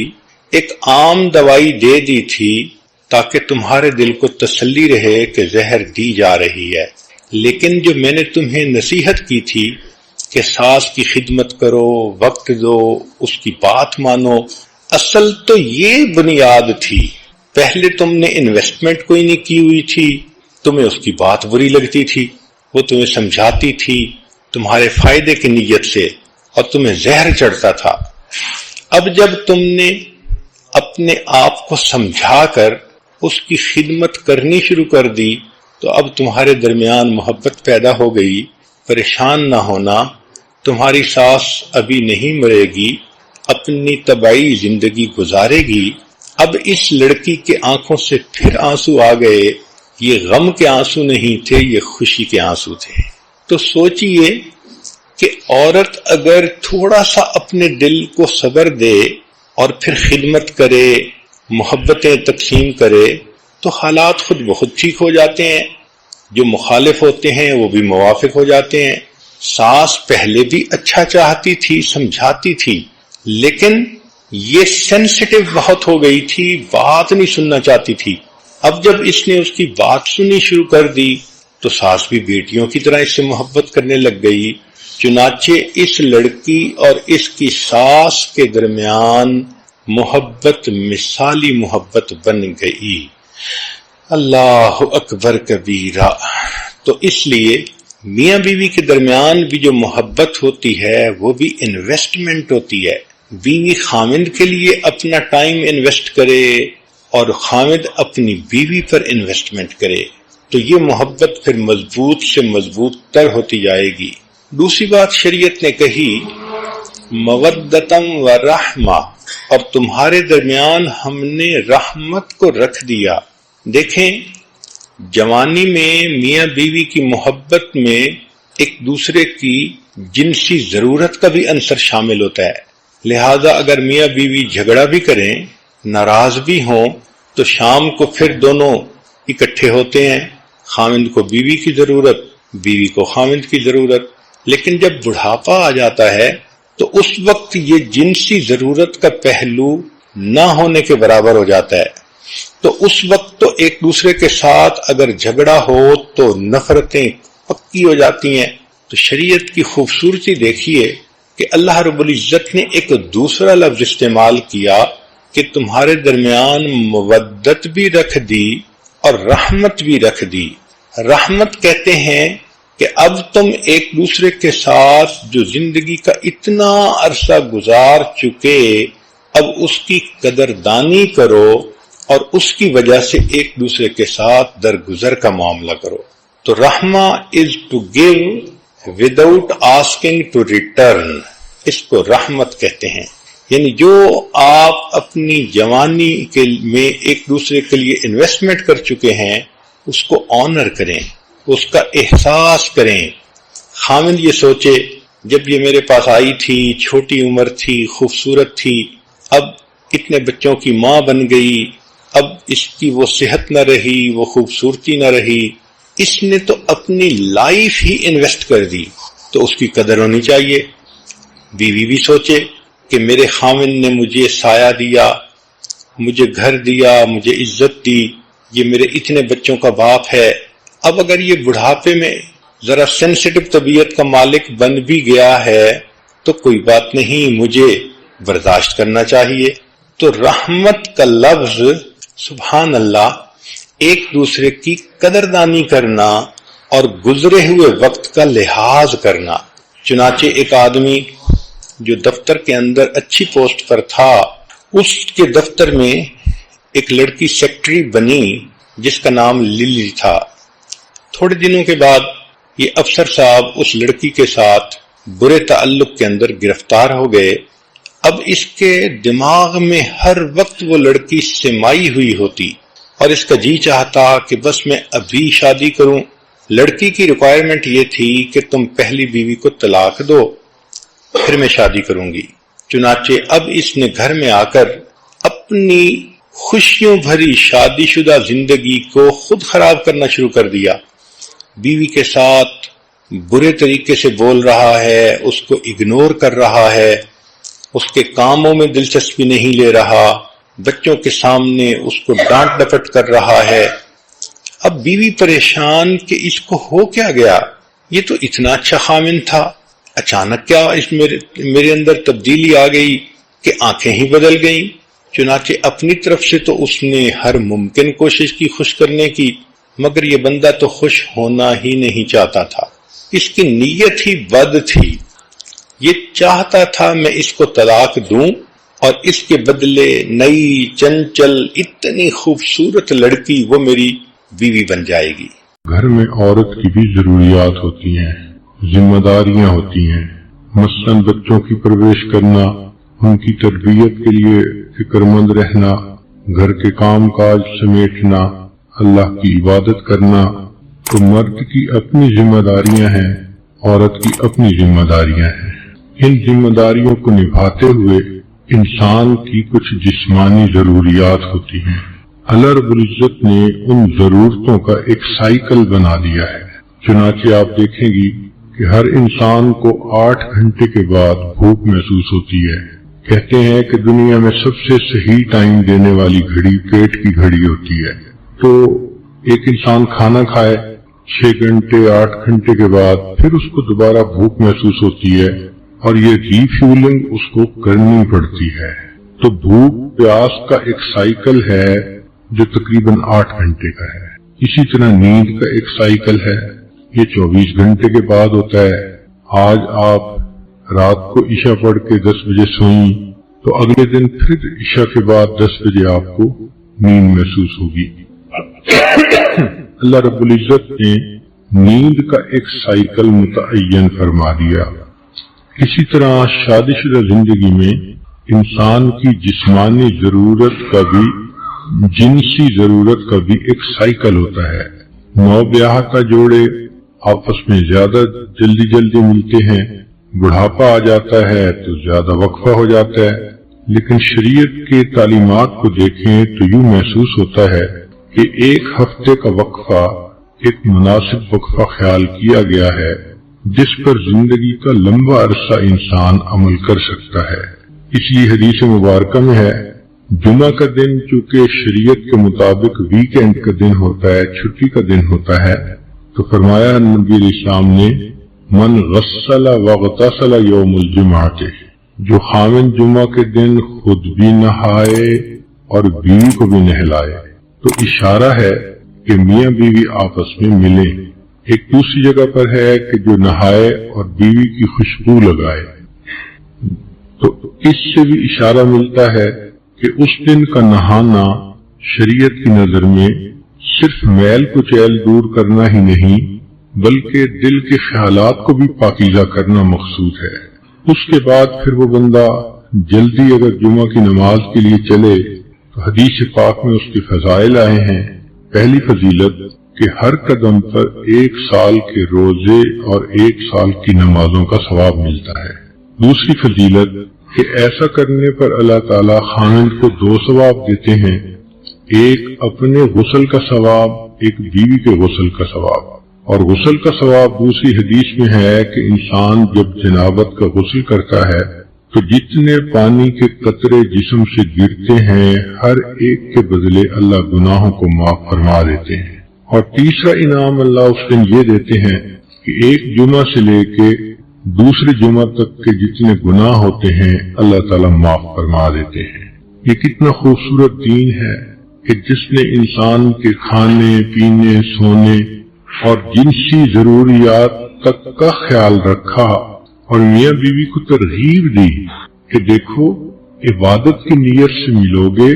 ایک عام دوائی دے دی تھی تاکہ تمہارے دل کو تسلی رہے کہ زہر دی جا رہی ہے، لیکن جو میں نے تمہیں نصیحت کی تھی کہ ساس کی خدمت کرو، وقت دو، اس کی بات مانو، اصل تو یہ بنیاد تھی۔ پہلے تم نے انویسٹمنٹ کوئی نہیں کی ہوئی تھی، تمہیں اس کی بات بری لگتی تھی، وہ تمہیں سمجھاتی تھی تمہارے فائدے کی نیت سے، اور تمہیں زہر چڑھتا تھا۔ اب جب تم نے اپنے آپ کو سمجھا کر اس کی خدمت کرنی شروع کر دی تو اب تمہارے درمیان محبت پیدا ہو گئی۔ پریشان نہ ہونا، تمہاری ساس ابھی نہیں مرے گی، اپنی طبعی زندگی گزارے گی۔ اب اس لڑکی کے آنکھوں سے پھر آنسو آ گئے، یہ غم کے آنسو نہیں تھے، یہ خوشی کے آنسو تھے۔ تو سوچئے کہ عورت اگر تھوڑا سا اپنے دل کو صبر دے اور پھر خدمت کرے، محبتیں تقسیم کرے، تو حالات خود بخود ٹھیک ہو جاتے ہیں، جو مخالف ہوتے ہیں وہ بھی موافق ہو جاتے ہیں۔ ساس پہلے بھی اچھا چاہتی تھی، سمجھاتی تھی، لیکن یہ سینسٹیو بہت ہو گئی تھی، بات نہیں سننا چاہتی تھی۔ اب جب اس نے اس کی بات سنی شروع کر دی تو ساس بھی بیٹیوں کی طرح اس سے محبت کرنے لگ گئی۔ چنانچہ اس لڑکی اور اس کی ساس کے درمیان محبت مثالی محبت بن گئی۔ اللہ اکبر کبیرہ۔ تو اس لیے میاں بیوی کے درمیان بھی جو محبت ہوتی ہے وہ بھی انویسٹمنٹ ہوتی ہے۔ بیوی خامند کے لیے اپنا ٹائم انویسٹ کرے اور خامند اپنی بیوی پر انویسٹمنٹ کرے تو یہ محبت پھر مضبوط سے مضبوط تر ہوتی جائے گی۔ دوسری بات شریعت نے کہی مودتم و رحمہ، اور تمہارے درمیان ہم نے رحمت کو رکھ دیا۔ دیکھیں، جوانی میں میاں بیوی کی محبت میں ایک دوسرے کی جنسی ضرورت کا بھی عنصر شامل ہوتا ہے، لہذا اگر میاں بیوی جھگڑا بھی کریں، ناراض بھی ہوں، تو شام کو پھر دونوں اکٹھے ہوتے ہیں، خامند کو بیوی کی ضرورت، بیوی کو خامند کی ضرورت۔ لیکن جب بڑھاپا آ جاتا ہے تو اس وقت یہ جنسی ضرورت کا پہلو نہ ہونے کے برابر ہو جاتا ہے۔ تو اس وقت تو ایک دوسرے کے ساتھ اگر جھگڑا ہو تو نفرتیں پکی ہو جاتی ہیں۔ تو شریعت کی خوبصورتی دیکھیے کہ اللہ رب العزت نے ایک دوسرا لفظ استعمال کیا کہ تمہارے درمیان مودت بھی رکھ دی اور رحمت بھی رکھ دی۔ رحمت کہتے ہیں کہ اب تم ایک دوسرے کے ساتھ جو زندگی کا اتنا عرصہ گزار چکے، اب اس کی قدردانی کرو اور اس کی وجہ سے ایک دوسرے کے ساتھ درگزر کا معاملہ کرو۔ تو رحمہ is to give without asking to return, اس کو رحمت کہتے ہیں۔ یعنی جو آپ اپنی جوانی میں ایک دوسرے کے لیے انویسٹمنٹ کر چکے ہیں اس کو آنر کریں، اس کا احساس کریں۔ خاوند یہ سوچے جب یہ میرے پاس آئی تھی، چھوٹی عمر تھی، خوبصورت تھی، اب اتنے بچوں کی ماں بن گئی، اب اس کی وہ صحت نہ رہی، وہ خوبصورتی نہ رہی، اس نے تو اپنی لائف ہی انویسٹ کر دی، تو اس کی قدر ہونی چاہیے۔ بیوی بھی سوچے کہ میرے خاوند نے مجھے سایہ دیا، مجھے گھر دیا، مجھے عزت دی، یہ میرے اتنے بچوں کا باپ ہے، اب اگر یہ بڑھاپے میں ذرا سینسٹیو طبیعت کا مالک بن بھی گیا ہے تو کوئی بات نہیں، مجھے برداشت کرنا چاہیے۔ تو رحمت کا لفظ سبحان اللہ ایک دوسرے کی قدردانی کرنا اور گزرے ہوئے وقت کا لحاظ کرنا۔ چنانچہ ایک آدمی جو دفتر کے اندر اچھی پوسٹ پر تھا، اس کے دفتر میں ایک لڑکی سیکرٹری بنی جس کا نام للی تھا۔ تھوڑے دنوں کے بعد یہ افسر صاحب اس لڑکی کے ساتھ برے تعلق کے اندر گرفتار ہو گئے۔ اب اس کے دماغ میں ہر وقت وہ لڑکی سمائی ہوئی ہوتی اور اس کا جی چاہتا کہ بس میں ابھی شادی کروں۔ لڑکی کی ریکوائرمنٹ یہ تھی کہ تم پہلی بیوی کو طلاق دو پھر میں شادی کروں گی۔ چنانچہ اب اس نے گھر میں آ کر اپنی خوشیوں بھری شادی شدہ زندگی کو خود خراب کرنا شروع کر دیا۔ بیوی کے ساتھ برے طریقے سے بول رہا ہے، اس کو اگنور کر رہا ہے، اس کے کاموں میں دلچسپی نہیں لے رہا، بچوں کے سامنے اس کو ڈانٹ ڈپٹ کر رہا ہے۔ اب بیوی پریشان کہ اس کو ہو کیا گیا، یہ تو اتنا اچھا خاوند تھا، اچانک کیا اس میرے اندر تبدیلی آ گئی کہ آنکھیں ہی بدل گئیں۔ چنانچہ اپنی طرف سے تو اس نے ہر ممکن کوشش کی خوش کرنے کی، مگر یہ بندہ تو خوش ہونا ہی نہیں چاہتا تھا، اس کی نیت ہی بد تھی۔ یہ چاہتا تھا میں اس کو طلاق دوں اور اس کے بدلے نئی چنچل اتنی خوبصورت لڑکی وہ میری بیوی بن جائے گی۔ گھر میں عورت کی بھی ضروریات ہوتی ہیں، ذمہ داریاں ہوتی ہیں، مثلاً بچوں کی پرورش کرنا، ان کی تربیت کے لیے فکر مند رہنا، گھر کے کام کاج سمیٹنا، اللہ کی عبادت کرنا۔ تو مرد کی اپنی ذمہ داریاں ہیں، عورت کی اپنی ذمہ داریاں ہیں۔ ان ذمہ داریوں کو نبھاتے ہوئے انسان کی کچھ جسمانی ضروریات ہوتی ہیں۔ اللہ رب العزت نے ان ضرورتوں کا ایک سائیکل بنا دیا ہے۔ چنانچہ آپ دیکھیں گی کہ ہر انسان کو 8 گھنٹے کے بعد بھوک محسوس ہوتی ہے۔ کہتے ہیں کہ دنیا میں سب سے صحیح ٹائم دینے والی گھڑی پیٹ کی گھڑی ہوتی ہے۔ تو ایک انسان کھانا کھائے 6 گھنٹے 8 گھنٹے کے بعد پھر اس کو دوبارہ بھوک محسوس ہوتی ہے اور یہ ری فیولنگ اس کو کرنی پڑتی ہے۔ تو بھوک پیاس کا ایک سائیکل ہے جو تقریباً 8 گھنٹے کا ہے۔ اسی طرح نیند کا ایک سائیکل ہے، یہ 24 گھنٹے کے بعد ہوتا ہے۔ آج آپ رات کو عشاء پڑھ کے 10 بجے سوئیں تو اگلے دن پھر عشاء کے بعد 10 بجے آپ کو نیند محسوس ہوگی۔ اللہ رب العزت نے نیند کا ایک سائیکل متعین فرما دیا۔ اسی طرح شادی شدہ زندگی میں انسان کی جسمانی ضرورت کا بھی جنسی ضرورت کا بھی ایک سائیکل ہوتا ہے۔ نوبیاہ کا جوڑے آپس میں زیادہ جلدی ملتے ہیں، بڑھاپا آ جاتا ہے تو زیادہ وقفہ ہو جاتا ہے، لیکن شریعت کے تعلیمات کو دیکھیں تو یوں محسوس ہوتا ہے کہ 1 ہفتے کا وقفہ ایک مناسب وقفہ خیال کیا گیا ہے جس پر زندگی کا لمبا عرصہ انسان عمل کر سکتا ہے۔ اس لیے حدیث مبارکہ میں ہے جمعہ کا دن چونکہ شریعت کے مطابق ویکینڈ کا دن ہوتا ہے، چھٹی کا دن ہوتا ہے، تو فرمایا نبی علیہ السلام نے من غسل واغتسل یوم الجمعہ، جو خامن جمعہ کے دن خود بھی نہائے اور بیوی کو بھی نہلائے، تو اشارہ ہے کہ میاں بیوی آپس میں ملیں۔ ایک دوسری جگہ پر ہے کہ جو نہائے اور بیوی کی خوشبو لگائے، تو اس سے بھی اشارہ ملتا ہے کہ اس دن کا نہانا شریعت کی نظر میں صرف میل کچیل دور کرنا ہی نہیں بلکہ دل کے خیالات کو بھی پاکیزہ کرنا مقصود ہے۔ اس کے بعد پھر وہ بندہ جلدی اگر جمعہ کی نماز کے لیے چلے تو حدیث پاک میں اس کے فضائل آئے ہیں۔ پہلی فضیلت کہ ہر قدم پر 1 سال کے روزے اور 1 سال کی نمازوں کا ثواب ملتا ہے۔ دوسری فضیلت کہ ایسا کرنے پر اللہ تعالی خاوند کو 2 ثواب دیتے ہیں، ایک اپنے غسل کا ثواب، ایک بیوی کے غسل کا ثواب۔ اور غسل کا ثواب دوسری حدیث میں ہے کہ انسان جب جنابت کا غسل کرتا ہے تو جتنے پانی کے قطرے جسم سے گرتے ہیں ہر ایک کے بدلے اللہ گناہوں کو معاف فرما دیتے ہیں۔ اور تیسرا انعام اللہ اس دن یہ دیتے ہیں کہ ایک جمعہ سے لے کے دوسرے جمعہ تک کے جتنے گناہ ہوتے ہیں اللہ تعالیٰ معاف فرما دیتے ہیں۔ یہ کتنا خوبصورت دین ہے کہ جس نے انسان کے کھانے پینے سونے اور جنسی ضروریات تک کا خیال رکھا اور میاں بیوی کو ترغیب دی کہ دیکھو عبادت کی نیت سے ملو گے،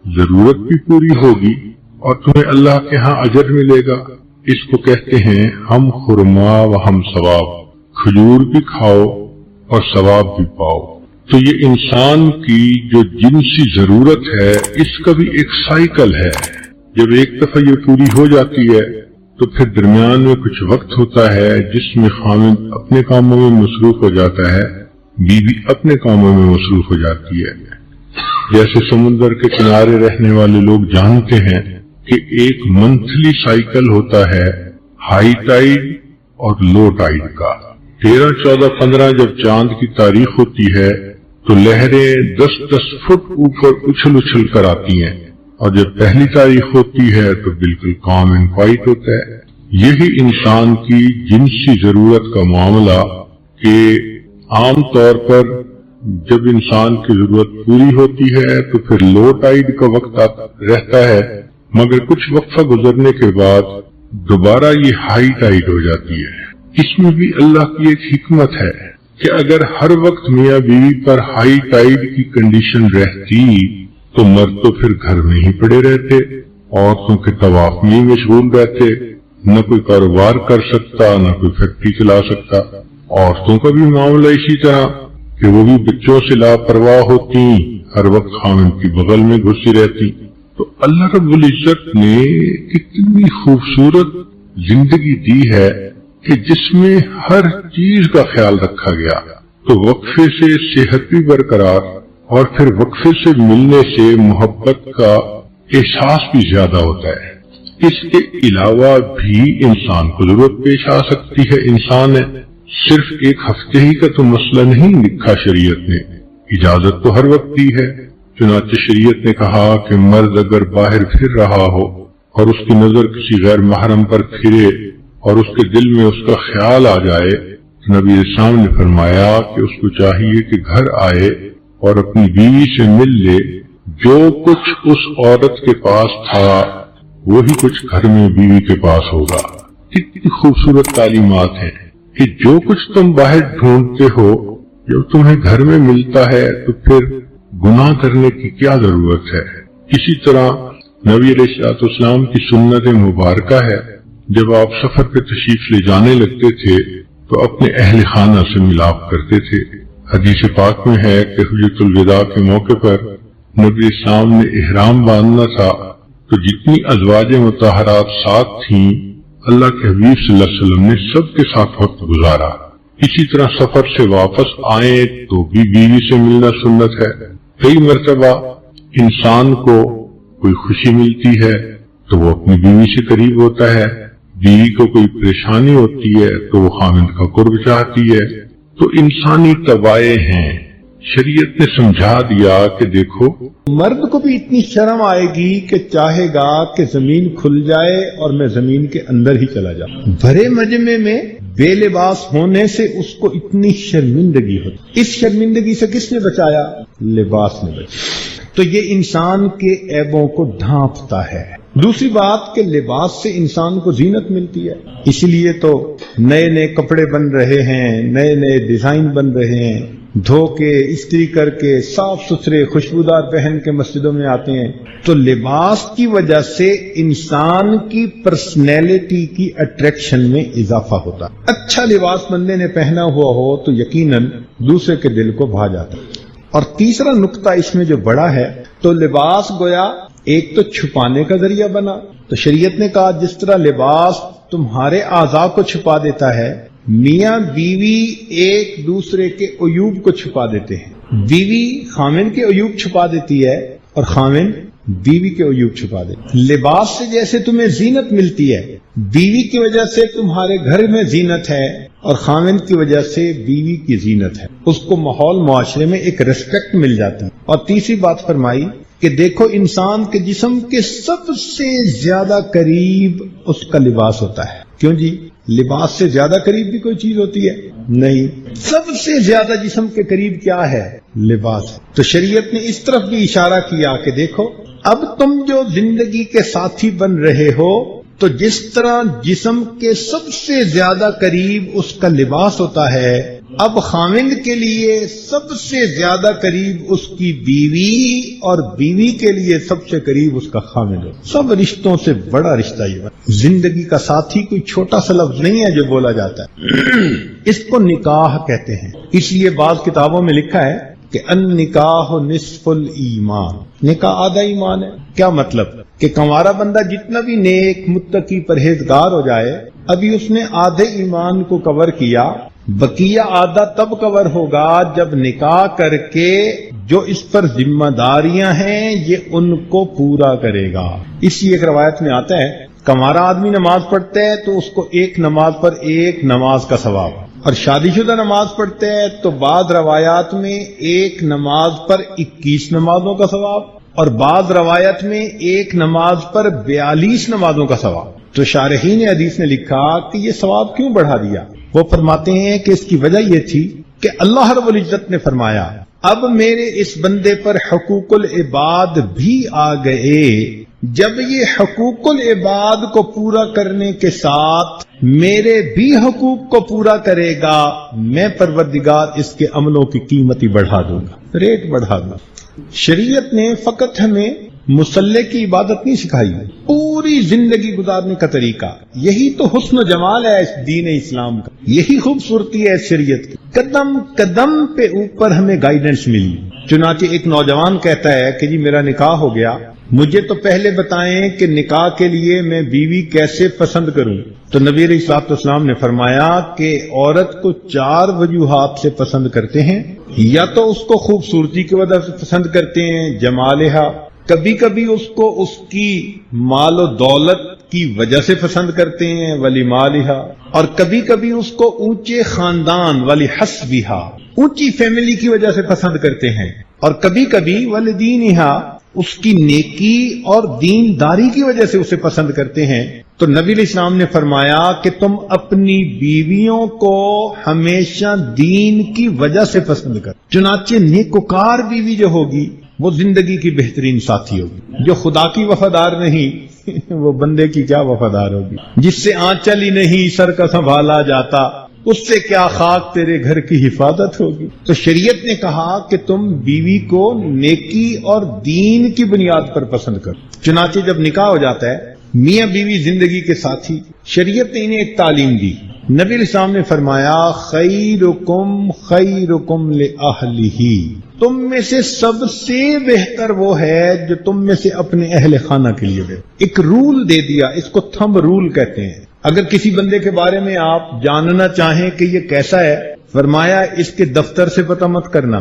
ضرورت بھی پوری ہوگی اور تمہیں اللہ کے ہاں اجر ملے گا۔ اس کو کہتے ہیں ہم خرما و ہم ثواب، کھجور بھی کھاؤ اور ثواب بھی پاؤ۔ تو یہ انسان کی جو جنسی ضرورت ہے اس کا بھی ایک سائیکل ہے، جب ایک دفعہ یہ پوری ہو جاتی ہے تو پھر درمیان میں کچھ وقت ہوتا ہے جس میں خاوند اپنے کاموں میں مصروف ہو جاتا ہے، بیوی اپنے کاموں میں مصروف ہو جاتی ہے۔ جیسے سمندر کے کنارے رہنے والے لوگ جانتے ہیں کہ ایک منتھلی سائیکل ہوتا ہے ہائی ٹائیڈ اور لو ٹائیڈ کا۔ 13, 14, 15 جب چاند کی تاریخ ہوتی ہے تو لہریں 10-10 فٹ اوپر اچھل اچھل کر آتی ہیں، اور جب پہلی تاریخ ہوتی ہے تو بالکل کام اینڈ کوائٹ ہوتا ہے۔ یہی انسان کی جنسی ضرورت کا معاملہ کہ عام طور پر جب انسان کی ضرورت پوری ہوتی ہے تو پھر لو ٹائیڈ کا وقت رہتا ہے، مگر کچھ وقفہ گزرنے کے بعد دوبارہ یہ ہائی ٹائیڈ ہو جاتی ہے۔ اس میں بھی اللہ کی ایک حکمت ہے کہ اگر ہر وقت میاں بیوی پر ہائی ٹائیڈ کی کنڈیشن رہتی تو مرد تو پھر گھر میں ہی پڑے رہتے، عورتوں کے طواف میں ہی مشغول رہتے، نہ کوئی کاروبار کر سکتا نہ کوئی فیکٹری چلا سکتا۔ عورتوں کا بھی معاملہ اسی طرح کہ وہ بھی بچوں سے لاپرواہ ہوتی، ہر وقت خاوند کی بغل میں گھسی رہتی۔ تو اللہ رب العزت نے کتنی خوبصورت زندگی دی ہے کہ جس میں ہر چیز کا خیال رکھا گیا، تو وقفے سے صحت بھی برقرار اور پھر وقفے سے ملنے سے محبت کا احساس بھی زیادہ ہوتا ہے۔ اس کے علاوہ بھی انسان کو ضرورت پیش آ سکتی ہے۔ انسان ہے، صرف ایک ہفتے ہی کا تو مسئلہ نہیں لکھا شریعت نے، اجازت تو ہر وقت دی ہے۔ چنانچہ شریعت نے کہا کہ مرد اگر باہر پھر رہا ہو اور اس کی نظر کسی غیر محرم پر پھرے اور اس کے دل میں اس کا خیال آ جائے، نبی اسلام نے فرمایا کہ اس کو چاہیے کہ گھر آئے اور اپنی بیوی سے مل لے، جو کچھ اس عورت کے پاس تھا وہی کچھ گھر میں بیوی کے پاس ہوگا۔ کتنی خوبصورت تعلیمات ہیں کہ جو کچھ تم باہر ڈھونڈتے ہو جب تمہیں گھر میں ملتا ہے تو پھر گناہ کرنے کی کیا ضرورت ہے۔ اسی طرح نبی علیہ السلام کی سنت مبارکہ ہے، جب آپ سفر پہ تشریف لے جانے لگتے تھے تو اپنے اہل خانہ سے ملاپ کرتے تھے۔ حدیث پاک میں ہے کہ حجۃ الوداع کے موقع پر نبی اسلام نے احرام باندھنا تھا تو جتنی ازواج مطہرات ساتھ تھیں اللہ کے حبیب صلی اللہ علیہ وسلم نے سب کے ساتھ وقت گزارا۔ اسی طرح سفر سے واپس آئیں تو بھی بیوی سے ملنا سنت ہے۔ کئی مرتبہ انسان کو کوئی خوشی ملتی ہے تو وہ اپنی بیوی سے قریب ہوتا ہے، بیوی کو کوئی پریشانی ہوتی ہے تو وہ خاوند کا قرب چاہتی ہے۔ تو انسانی طبائع ہیں شریعت نے سمجھا دیا کہ دیکھو مرد کو بھی اتنی شرم آئے گی کہ چاہے گا کہ زمین کھل جائے اور میں زمین کے اندر ہی چلا جاؤں. بھرے مجمع میں بے لباس ہونے سے اس کو اتنی شرمندگی ہوتی. اس شرمندگی سے کس نے بچایا؟ لباس نے بچایا. تو یہ انسان کے عیبوں کو ڈھانپتا ہے. دوسری بات کہ لباس سے انسان کو زینت ملتی ہے، اسی لیے تو نئے نئے کپڑے بن رہے ہیں، نئے نئے ڈیزائن بن رہے ہیں، دھو کے استری کر کے صاف ستھرے خوشبودار پہن کے مسجدوں میں آتے ہیں. تو لباس کی وجہ سے انسان کی پرسنالٹی کی اٹریکشن میں اضافہ ہوتا ہے. اچھا لباس بندے نے پہنا ہوا ہو تو یقیناً دوسرے کے دل کو بھا جاتا ہے. اور تیسرا نقطہ اس میں جو بڑا ہے، تو لباس گویا ایک تو چھپانے کا ذریعہ بنا. تو شریعت نے کہا جس طرح لباس تمہارے اعضاء کو چھپا دیتا ہے، میاں بیوی ایک دوسرے کے عیوب کو چھپا دیتے ہیں. بیوی خامن کے عیوب چھپا دیتی ہے اور خامن بیوی کے عیوب چھپا دیتے ہیں. لباس سے جیسے تمہیں زینت ملتی ہے، بیوی کی وجہ سے تمہارے گھر میں زینت ہے اور خامن کی وجہ سے بیوی کی زینت ہے. اس کو ماحول معاشرے میں ایک ریسپیکٹ مل جاتی ہے. اور تیسری بات فرمائی کہ دیکھو انسان کے جسم کے سب سے زیادہ قریب اس کا لباس ہوتا ہے. کیوں جی؟ لباس سے زیادہ قریب بھی کوئی چیز ہوتی ہے؟ نہیں. سب سے زیادہ جسم کے قریب کیا ہے؟ لباس. تو شریعت نے اس طرف بھی اشارہ کیا کہ دیکھو اب تم جو زندگی کے ساتھی بن رہے ہو، تو جس طرح جسم کے سب سے زیادہ قریب اس کا لباس ہوتا ہے، اب خامند کے لیے سب سے زیادہ قریب اس کی بیوی اور بیوی کے لیے سب سے قریب اس کا خامند ہو. سب رشتوں سے بڑا رشتہ یہ ہے. زندگی کا ساتھی کوئی چھوٹا سا لفظ نہیں ہے جو بولا جاتا ہے. اس کو نکاح کہتے ہیں. اس لیے بعض کتابوں میں لکھا ہے کہ النکاح نصف الایمان، نکاح آدھا ایمان ہے. کیا مطلب؟ کہ کنوارا بندہ جتنا بھی نیک متقی پرہیزگار ہو جائے، ابھی اس نے آدھے ایمان کو کور کیا، بقیہ آدھا تب کور ہوگا جب نکاح کر کے جو اس پر ذمہ داریاں ہیں یہ ان کو پورا کرے گا. اسی ایک روایت میں آتا ہے کنوارا آدمی نماز پڑھتا ہے تو اس کو ایک نماز پر ایک نماز کا ثواب، اور شادی شدہ نماز پڑھتے ہیں تو بعض روایات میں ایک نماز پر 21 نمازوں کا ثواب، اور بعض روایت میں ایک نماز پر 42 نمازوں کا ثواب. تو شارحین حدیث نے لکھا کہ یہ ثواب کیوں بڑھا دیا؟ وہ فرماتے ہیں کہ اس کی وجہ یہ تھی کہ اللہ رب العزت نے فرمایا اب میرے اس بندے پر حقوق العباد بھی آ گئے. جب یہ حقوق العباد کو پورا کرنے کے ساتھ میرے بھی حقوق کو پورا کرے گا، میں پروردگار اس کے عملوں کی قیمت ہی بڑھا دوں گا، ریٹ بڑھا دوں گا. شریعت نے فقط ہمیں مصلی کی عبادت نہیں سکھائی، پوری زندگی گزارنے کا طریقہ. یہی تو حسن و جمال ہے اس دین اسلام کا، یہی خوبصورتی ہے اس شریعت کی. قدم قدم پہ اوپر ہمیں گائیڈنس ملی. چنانچہ ایک نوجوان کہتا ہے کہ جی میرا نکاح ہو گیا، مجھے تو پہلے بتائیں کہ نکاح کے لیے میں بیوی کیسے پسند کروں. تو نبی علیہ الصلوۃ والسلام نے فرمایا کہ عورت کو 4 وجوہات سے پسند کرتے ہیں. یا تو اس کو خوبصورتی کی وجہ سے پسند کرتے ہیں، جمالہا، کبھی کبھی اس کو اس کی مال و دولت کی وجہ سے پسند کرتے ہیں، ولی مالہا، اور کبھی کبھی اس کو اونچے خاندان ولی حسبہا، اونچی فیملی کی وجہ سے پسند کرتے ہیں، اور کبھی کبھی ولی دینہا، اس کی نیکی اور دینداری کی وجہ سے اسے پسند کرتے ہیں. تو نبی علیہ السلام نے فرمایا کہ تم اپنی بیویوں کو ہمیشہ دین کی وجہ سے پسند کر. چنانچہ نیکوکار بیوی جو ہوگی وہ زندگی کی بہترین ساتھی ہوگی. جو خدا کی وفادار نہیں وہ بندے کی کیا وفادار ہوگی. جس سے آنچل ہی نہیں سر کا سنبھالا جاتا، اس سے کیا خاک تیرے گھر کی حفاظت ہوگی. تو شریعت نے کہا کہ تم بیوی کو نیکی اور دین کی بنیاد پر پسند کرو. چنانچہ جب نکاح ہو جاتا ہے، میاں بیوی زندگی کے ساتھی، شریعت نے انہیں ایک تعلیم دی. نبی علیہ السلام نے فرمایا خیرکم خیرکم لأہلہ، تم میں سے سب سے بہتر وہ ہے جو تم میں سے اپنے اہل خانہ کے لیے بہتر. ایک رول دے دیا، اس کو تھمب رول کہتے ہیں. اگر کسی بندے کے بارے میں آپ جاننا چاہیں کہ یہ کیسا ہے، فرمایا اس کے دفتر سے پتہ مت کرنا،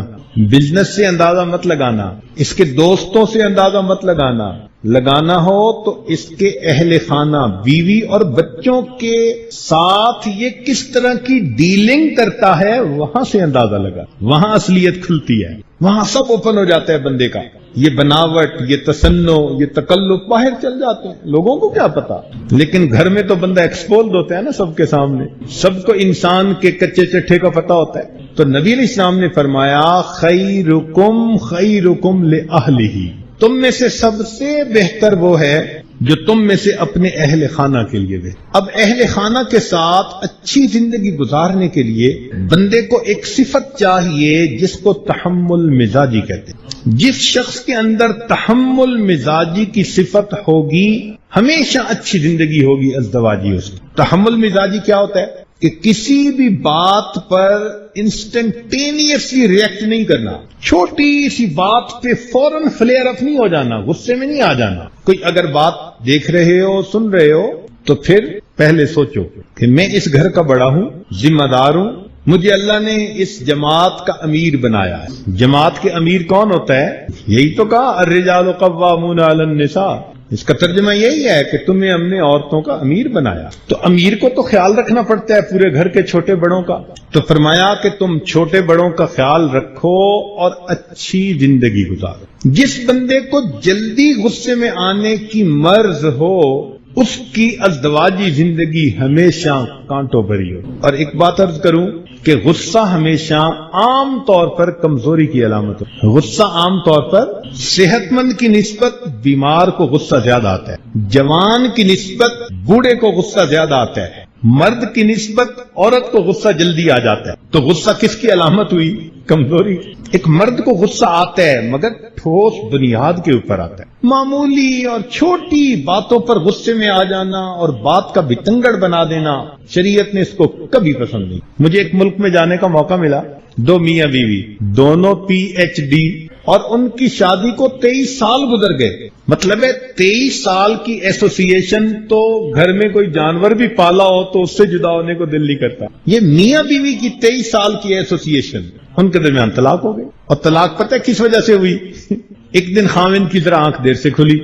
بزنس سے اندازہ مت لگانا، اس کے دوستوں سے اندازہ مت لگانا، لگانا ہو تو اس کے اہل خانہ بیوی اور بچوں کے ساتھ یہ کس طرح کی ڈیلنگ کرتا ہے وہاں سے اندازہ لگا، وہاں اصلیت کھلتی ہے، وہاں سب اوپن ہو جاتا ہے بندے کا. یہ بناوٹ، یہ تصنع، یہ تکلف باہر چل جاتے ہیں، لوگوں کو کیا پتا. لیکن گھر میں تو بندہ ایکسپوزڈ ہوتا ہے نا سب کے سامنے، سب کو انسان کے کچے چٹھے کا پتا ہوتا ہے. تو نبی علیہ السلام نے فرمایا خیرکم خیرکم لأہلہ، تم میں سے سب سے بہتر وہ ہے جو تم میں سے اپنے اہل خانہ کے لیے دے. اب اہل خانہ کے ساتھ اچھی زندگی گزارنے کے لیے بندے کو ایک صفت چاہیے جس کو تحمل مزاجی کہتے ہیں. جس شخص کے اندر تحمل مزاجی کی صفت ہوگی ہمیشہ اچھی زندگی ہوگی ازدواجی. اس کی تحمل مزاجی کیا ہوتا ہے کہ کسی بھی بات پر انسٹنٹینیسلی ریئیکٹ نہیں کرنا، چھوٹی سی بات پہ فوراً فلیئر اپ نہیں ہو جانا، غصے میں نہیں آ جانا. کوئی اگر بات دیکھ رہے ہو، سن رہے ہو، تو پھر پہلے سوچو کہ میں اس گھر کا بڑا ہوں، ذمہ دار ہوں، مجھے اللہ نے اس جماعت کا امیر بنایا ہے. جماعت کے امیر کون ہوتا ہے؟ یہی تو کہا الرجال قوامون علی النساء. اس کا ترجمہ یہی ہے کہ تمہیں ہم نے عورتوں کا امیر بنایا. تو امیر کو تو خیال رکھنا پڑتا ہے پورے گھر کے چھوٹے بڑوں کا. تو فرمایا کہ تم چھوٹے بڑوں کا خیال رکھو اور اچھی زندگی گزارو. جس بندے کو جلدی غصے میں آنے کی مرض ہو اس کی ازدواجی زندگی ہمیشہ کانٹوں بھری ہو. اور ایک بات عرض کروں کہ غصہ ہمیشہ عام طور پر کمزوری کی علامت ہے. غصہ عام طور پر صحت مند کی نسبت بیمار کو غصہ زیادہ آتا ہے، جوان کی نسبت بوڑھے کو غصہ زیادہ آتا ہے، مرد کی نسبت عورت کو غصہ جلدی آ جاتا ہے. تو غصہ کس کی علامت ہوئی؟ کمزوری. ایک مرد کو غصہ آتا ہے مگر ٹھوس بنیاد کے اوپر آتا ہے. معمولی اور چھوٹی باتوں پر غصے میں آ جانا اور بات کا بتنگڑ بنا دینا شریعت نے اس کو کبھی پسند نہیں. مجھے ایک ملک میں جانے کا موقع ملا، دو میاں بیوی، دونوں PhD، اور ان کی شادی کو 23 سال گزر گئے. مطلب ہے 23 سال کی ایسوسیشن تو گھر میں کوئی جانور بھی پالا ہو تو اس سے جدا ہونے کو دل نہیں کرتا. یہ میاں بیوی کی 23 سال کی ایسوسیشن، ان کے درمیان طلاق ہو گئی. اور طلاق پتہ ہے کس وجہ سے ہوئی؟ ایک دن خاوند کی ذرا آنکھ دیر سے کھلی،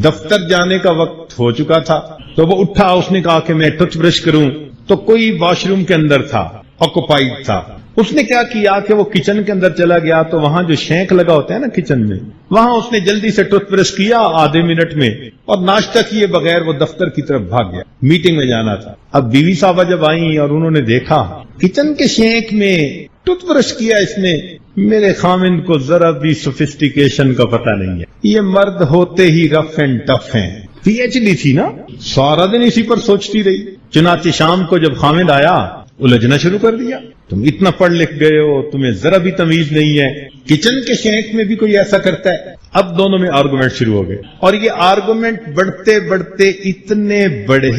دفتر جانے کا وقت ہو چکا تھا، تو وہ اٹھا، اس نے کہا کہ میں ٹوتھ برش کروں، تو کوئی واش روم کے اندر تھا، آکوپائیڈ تھا. اس نے کیا کیا کہ وہ کچن کے اندر چلا گیا، تو وہاں جو شینک لگا ہوتا ہے نا کچن میں، وہاں اس نے جلدی سے ٹوتھ برش کیا آدھے منٹ میں، اور ناشتہ کیے بغیر وہ دفتر کی طرف بھاگ گیا، میٹنگ میں جانا تھا. اب بیوی صاحبہ جب آئیں اور انہوں نے دیکھا کچن کے شینک میں ٹوتھ برش کیا اس نے، میرے خامند کو ذرا بھی سوفسٹیکیشن کا پتہ نہیں ہے، یہ مرد ہوتے ہی رف اینڈ ٹف ہیں. PhD تھی نا، سارا دن اسی پر سوچتی رہی. چنانچہ شام کو جب خامند آیا الجھنا شروع کر دیا، تم اتنا پڑھ لکھ گئے ہو، تمہیں ذرا بھی تمیز نہیں ہے، کچن کے شینک میں بھی کوئی ایسا کرتا ہے. اب دونوں میں آرگومنٹ شروع ہو گئے، اور یہ آرگومنٹ بڑھتے بڑھتے اتنے بڑھے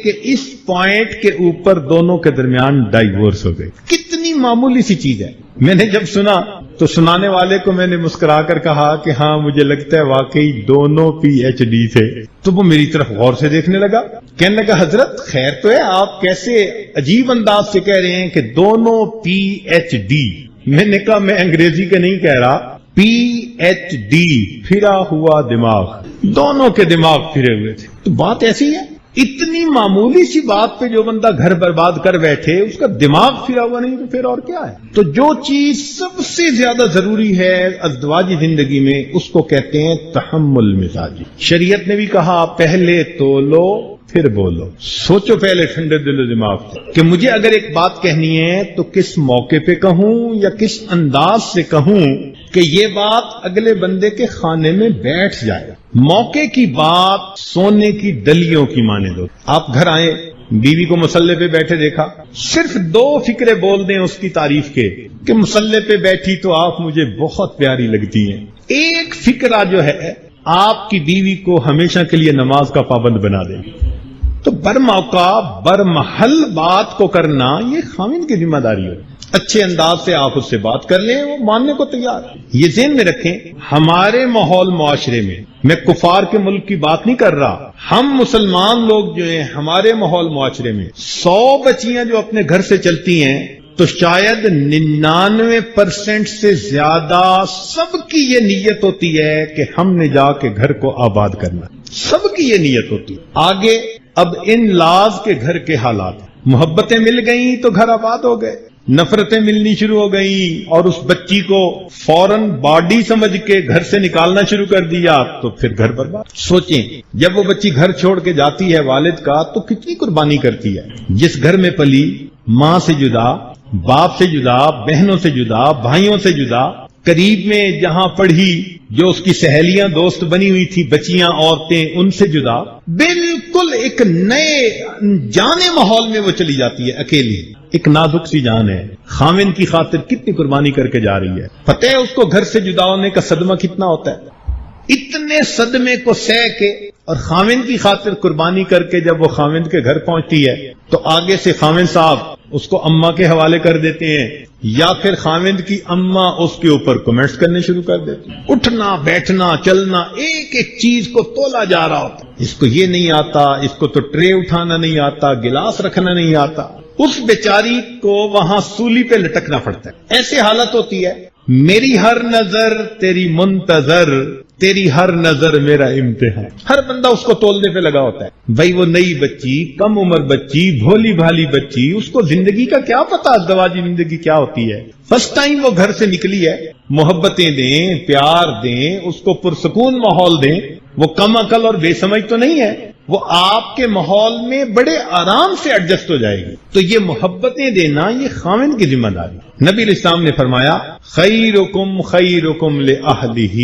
کہ اس پوائنٹ کے اوپر دونوں کے درمیان ڈائیورس ہو گئے. کتنی معمولی سی چیز ہے. میں نے جب سنا تو سنانے والے کو میں نے مسکرا کر کہا کہ ہاں مجھے لگتا ہے واقعی دونوں PhD تھے. تو وہ میری طرف غور سے دیکھنے لگا، کہنے لگا حضرت خیر تو ہے، آپ کیسے عجیب انداز سے کہہ رہے ہیں کہ دونوں PhD. میں نے کہا میں انگریزی کے نہیں کہہ رہا، PhD پھرا ہوا دماغ، دونوں کے دماغ پھرے ہوئے تھے. تو بات ایسی ہے، اتنی معمولی سی بات پہ جو بندہ گھر برباد کر بیٹھے اس کا دماغ پھرا ہوا نہیں تو پھر اور کیا ہے. تو جو چیز سب سے زیادہ ضروری ہے ازدواجی زندگی میں اس کو کہتے ہیں تحمل مزاجی. شریعت نے بھی کہا پہلے تولو پھر بولو، سوچو پہلے ٹھنڈے دل و دماغ سے کہ مجھے اگر ایک بات کہنی ہے تو کس موقع پہ کہوں یا کس انداز سے کہوں کہ یہ بات اگلے بندے کے خانے میں بیٹھ جائے. موقع کی بات سونے کی ڈلیوں کی مانند ہو. آپ گھر آئے، بیوی کو مصلے پہ بیٹھے دیکھا، صرف 2 فکرے بول دیں اس کی تعریف کے کہ مصلے پہ بیٹھی تو آپ مجھے بہت پیاری لگتی ہیں. ایک فکرہ جو ہے آپ کی بیوی کو ہمیشہ کے لیے نماز کا پابند بنا دے. تو برموقع برمحل بات کو کرنا یہ خاوند کی ذمہ داری ہو. اچھے انداز سے آپ اس سے بات کر لیں، وہ ماننے کو تیار. یہ ذہن میں رکھیں، ہمارے ماحول معاشرے میں، میں کفار کے ملک کی بات نہیں کر رہا، ہم مسلمان لوگ جو ہیں ہمارے ماحول معاشرے میں 100 بچیاں جو اپنے گھر سے چلتی ہیں تو شاید 99% سے زیادہ سب کی یہ نیت ہوتی ہے کہ ہم نے جا کے گھر کو آباد کرنا. سب کی یہ نیت ہوتی ہے. آگے اب ان لاز کے گھر کے حالات، محبتیں مل گئیں تو گھر آباد ہو گئے، نفرتیں ملنی شروع ہو گئیں اور اس بچی کو فوراً باڈی سمجھ کے گھر سے نکالنا شروع کر دیا تو پھر گھر برباد. سوچیں جب وہ بچی گھر چھوڑ کے جاتی ہے والد کا تو کتنی قربانی کرتی ہے. جس گھر میں پلی، ماں سے جدا، باپ سے جدا، بہنوں سے جدا، بھائیوں سے جدا، قریب میں جہاں پڑھی جو اس کی سہیلیاں دوست بنی ہوئی تھی، بچیاں عورتیں، ان سے جدا، بالکل ایک نئے انجانے ماحول میں وہ چلی جاتی ہے اکیلی. ایک نازک سی جان ہے، خاوند کی خاطر کتنی قربانی کر کے جا رہی ہے. پتہ ہے اس کو گھر سے جدا ہونے کا صدمہ کتنا ہوتا ہے. اتنے صدمے کو سہ کے اور خاوند کی خاطر قربانی کر کے جب وہ خاوند کے گھر پہنچتی ہے تو آگے سے خاوند صاحب اس کو اماں کے حوالے کر دیتے ہیں یا پھر خاوند کی اماں اس کے اوپر کمنٹس کرنے شروع کر دیتے ہیں. اٹھنا بیٹھنا چلنا ایک ایک چیز کو تولا جا رہا ہوتا. اس کو یہ نہیں آتا، اس کو تو ٹرے اٹھانا نہیں آتا، گلاس رکھنا نہیں آتا. اس بیچاری کو وہاں سولی پہ لٹکنا پڑتا ہے. ایسے حالت ہوتی ہے، میری ہر نظر تیری منتظر، تیری ہر نظر میرا امتحان. ہر بندہ اس کو تولنے پہ لگا ہوتا ہے. بھائی وہ نئی بچی، کم عمر بچی، بھولی بھالی بچی، اس کو زندگی کا کیا پتا، ازدواجی زندگی کیا ہوتی ہے. فرسٹ ٹائم وہ گھر سے نکلی ہے، محبتیں دیں، پیار دیں، اس کو پرسکون ماحول دیں. وہ کم عقل اور بے سمجھ تو نہیں ہے، وہ آپ کے ماحول میں بڑے آرام سے ایڈجسٹ ہو جائے گی. تو یہ محبتیں دینا یہ خاوند کی ذمہ داری. نبی علیہ السلام نے فرمایا خیرکم خیرکم لأہلہ،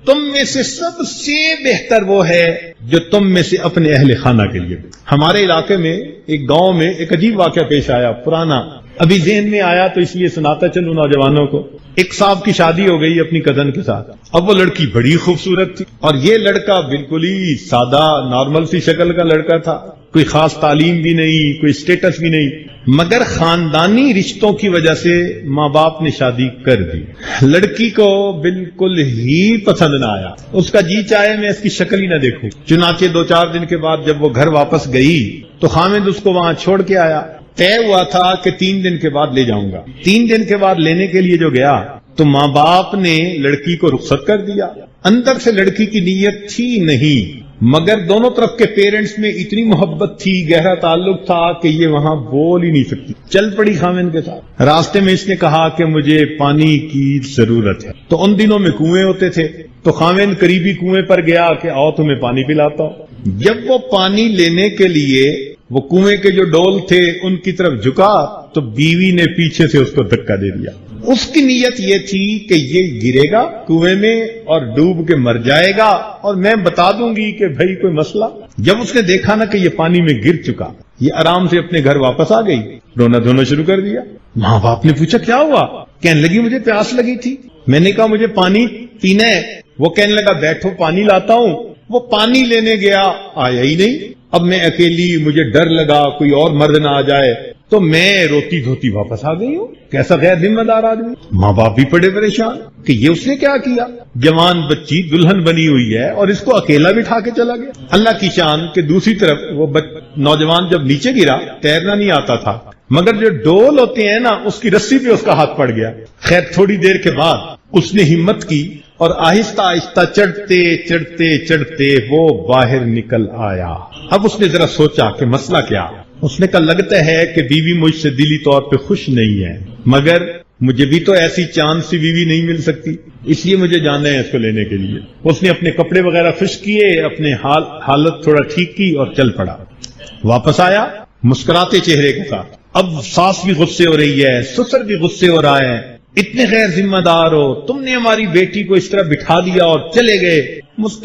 تم میں سے سب سے بہتر وہ ہے جو تم میں سے اپنے اہل خانہ کے لیے. ہمارے علاقے میں ایک گاؤں میں ایک عجیب واقعہ پیش آیا، پرانا، ابھی ذہن میں آیا تو اس لیے سناتا چلوں نوجوانوں کو. ایک صاحب کی شادی ہو گئی اپنی کزن کے ساتھ. اب وہ لڑکی بڑی خوبصورت تھی اور یہ لڑکا بالکل ہی سادہ نارمل سی شکل کا لڑکا تھا، کوئی خاص تعلیم بھی نہیں، کوئی اسٹیٹس بھی نہیں، مگر خاندانی رشتوں کی وجہ سے ماں باپ نے شادی کر دی. لڑکی کو بالکل ہی پسند نہ آیا، اس کا جی چاہے میں اس کی شکل ہی نہ دیکھوں. چنانچہ 2-4 دن کے بعد جب وہ گھر واپس گئی تو خاوند اس کو وہاں چھوڑ کے آیا. طے ہوا تھا کہ 3 دن کے بعد لے جاؤں گا. 3 دن کے بعد لینے کے لیے جو گیا تو ماں باپ نے لڑکی کو رخصت کر دیا. اندر سے لڑکی کی نیت تھی نہیں، مگر دونوں طرف کے پیرنٹس میں اتنی محبت تھی، گہرا تعلق تھا کہ یہ وہاں بول ہی نہیں سکتی. چل پڑی خاوند کے ساتھ. راستے میں اس نے کہا کہ مجھے پانی کی ضرورت ہے. تو ان دنوں میں کنویں ہوتے تھے تو خاوند قریبی کنویں پر گیا کہ آؤ تمہیں پانی پلاتا ہوں. جب وہ پانی لینے کے لیے وہ کنویں کے جو ڈول تھے ان کی طرف جھکا تو بیوی نے پیچھے سے اس کو دھکا دے دیا. اس کی نیت یہ تھی کہ یہ گرے گا کنویں میں اور ڈوب کے مر جائے گا اور میں بتا دوں گی کہ بھائی کوئی مسئلہ. جب اس نے دیکھا نا کہ یہ پانی میں گر چکا، یہ آرام سے اپنے گھر واپس آ گئی، رونا دھونا شروع کر دیا. ماں باپ نے پوچھا کیا ہوا؟ کہنے لگی مجھے پیاس لگی تھی، میں نے کہا مجھے پانی پینا ہے. وہ کہنے لگا بیٹھو پانی لاتا ہوں. وہ پانی لینے گیا، آیا ہی نہیں. اب میں اکیلی، مجھے ڈر لگا کوئی اور مرد نہ آ جائے تو میں روتی دھوتی واپس آ گئی ہوں. کیسا غیر ذمہ دار آدمی. ماں باپ بھی پڑے پریشان کہ یہ اس نے کیا کیا. جوان بچی دلہن بنی ہوئی ہے اور اس کو اکیلا بٹھا کے چلا گیا. اللہ کی شان کہ دوسری طرف وہ نوجوان جب نیچے گرا، تیرنا نہیں آتا تھا، مگر جو ڈول ہوتے ہیں نا اس کی رسی پہ اس کا ہاتھ پڑ گیا. خیر تھوڑی دیر کے بعد اس نے ہمت کی اور آہستہ آہستہ چڑھتے چڑھتے چڑھتے وہ باہر نکل آیا. اب اس نے ذرا سوچا کہ مسئلہ کیا. اس نے کہا لگتا ہے کہ بیوی مجھ سے دلی طور پہ خوش نہیں ہے، مگر مجھے بھی تو ایسی چاند سی بیوی نہیں مل سکتی، اس لیے مجھے جانا ہے اس کو لینے کے لیے. اس نے اپنے کپڑے وغیرہ خشک کیے، اپنے حالت تھوڑا ٹھیک کی اور چل پڑا. واپس آیا مسکراتے چہرے کے ساتھ. اب ساس بھی غصے ہو رہی ہے، سسر بھی غصے ہو رہا ہے، اتنے غیر ذمہ دار ہو، تم نے ہماری بیٹی کو اس طرح بٹھا دیا اور چلے گئے.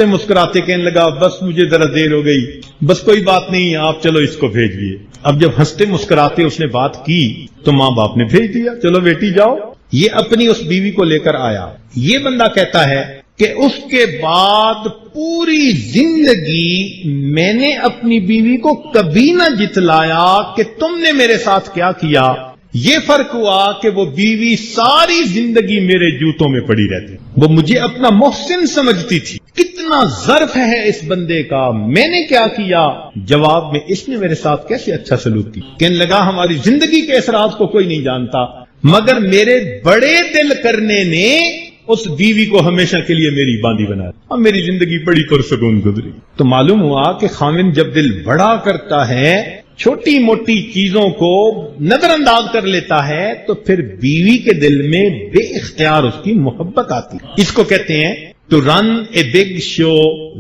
مسکراتے کہنے لگا بس مجھے ذرا دیر ہو گئی، بس کوئی بات نہیں، آپ چلو اس کو بھیجیے. اب جب ہنستے مسکراتے اس نے بات کی تو ماں باپ نے بھیج دیا، چلو بیٹی جاؤ. یہ اپنی اس بیوی کو لے کر آیا. یہ بندہ کہتا ہے کہ اس کے بعد پوری زندگی میں نے اپنی بیوی کو کبھی نہ جتلایا کہ تم نے میرے ساتھ کیا کیا، یہ فرق ہوا کہ وہ بیوی ساری زندگی میرے جوتوں میں پڑی رہتی، وہ مجھے اپنا محسن سمجھتی تھی، کتنا ظرف ہے اس بندے کا، میں نے کیا کیا، جواب میں اس نے میرے ساتھ کیسے اچھا سلوک کی۔ کہنے لگا ہماری زندگی کے اثرات کو کوئی نہیں جانتا، مگر میرے بڑے دل کرنے نے اس بیوی کو ہمیشہ کے لیے میری باندھی بنا اور میری زندگی بڑی پرسکون گزری۔ تو معلوم ہوا کہ خاوند جب دل بڑا کرتا ہے، چھوٹی موٹی چیزوں کو نظر انداز کر لیتا ہے، تو پھر بیوی کے دل میں بے اختیار اس کی محبت آتی۔ اس کو کہتے ہیں to run a big show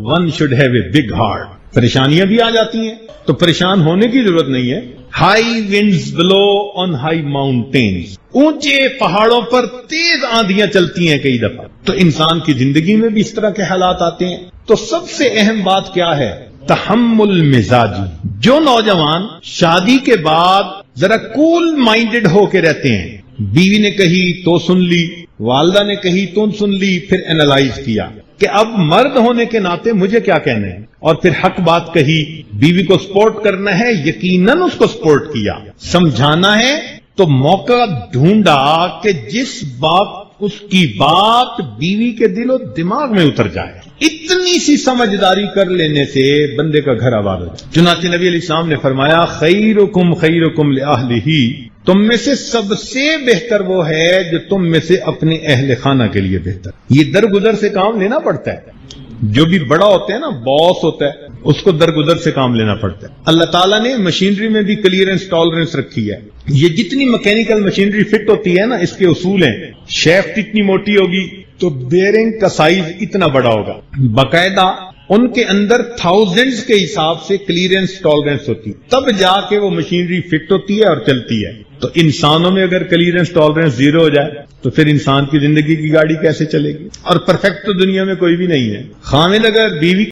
one should have a big heart. پریشانیاں بھی آ جاتی ہیں تو پریشان ہونے کی ضرورت نہیں ہے۔ High winds blow on high mountains, اونچے پہاڑوں پر تیز آندھیاں چلتی ہیں کئی دفعہ، تو انسان کی زندگی میں بھی اس طرح کے حالات آتے ہیں۔ تو سب سے اہم بات کیا ہے؟ تحمل مزاجی۔ جو نوجوان شادی کے بعد ذرا کول مائنڈڈ ہو کے رہتے ہیں، بیوی نے کہی تو سن لی، والدہ نے کہی تو سن لی، پھر اینالائز کیا کہ اب مرد ہونے کے ناطے مجھے کیا کہنا ہے، اور پھر حق بات کہی، بیوی کو سپورٹ کرنا ہے، یقیناً اس کو سپورٹ کیا، سمجھانا ہے تو موقع ڈھونڈا کہ جس بات اس کی بات بیوی کے دل و دماغ میں اتر جائے۔ اتنی سی سمجھداری کر لینے سے بندے کا گھر آباد ہو جائے۔ چنانچہ نبی علیہ السلام نے فرمایا خیرکم خیرکم لأہلہ، تم میں سے سب سے بہتر وہ ہے جو تم میں سے اپنے اہل خانہ کے لیے بہتر۔ یہ درگزر سے کام لینا پڑتا ہے۔ جو بھی بڑا ہوتا ہے نا، باس ہوتا ہے، اس کو درگزر سے کام لینا پڑتا ہے۔ اللہ تعالیٰ نے مشینری میں بھی کلیئرنس ٹالرنس رکھی ہے۔ یہ جتنی مکینیکل مشینری فٹ ہوتی ہے نا، اس کے اصول ہیں۔ شیفٹ اتنی موٹی ہوگی تو بیرنگ کا سائز اتنا بڑا ہوگا، باقاعدہ ان کے اندر تھاؤزینڈز کے حساب سے کلیئرنس ٹالرنس ہوتی ہے، تب جا کے وہ مشینری فٹ ہوتی ہے اور چلتی ہے۔ تو انسانوں میں اگر کلیئرنس ٹالرنس زیرو ہو جائے تو پھر انسان کی زندگی کی گاڑی کیسے چلے گی؟ اور پرفیکٹ تو دنیا میں کوئی بھی نہیں ہے۔ خاوند اگر بیوی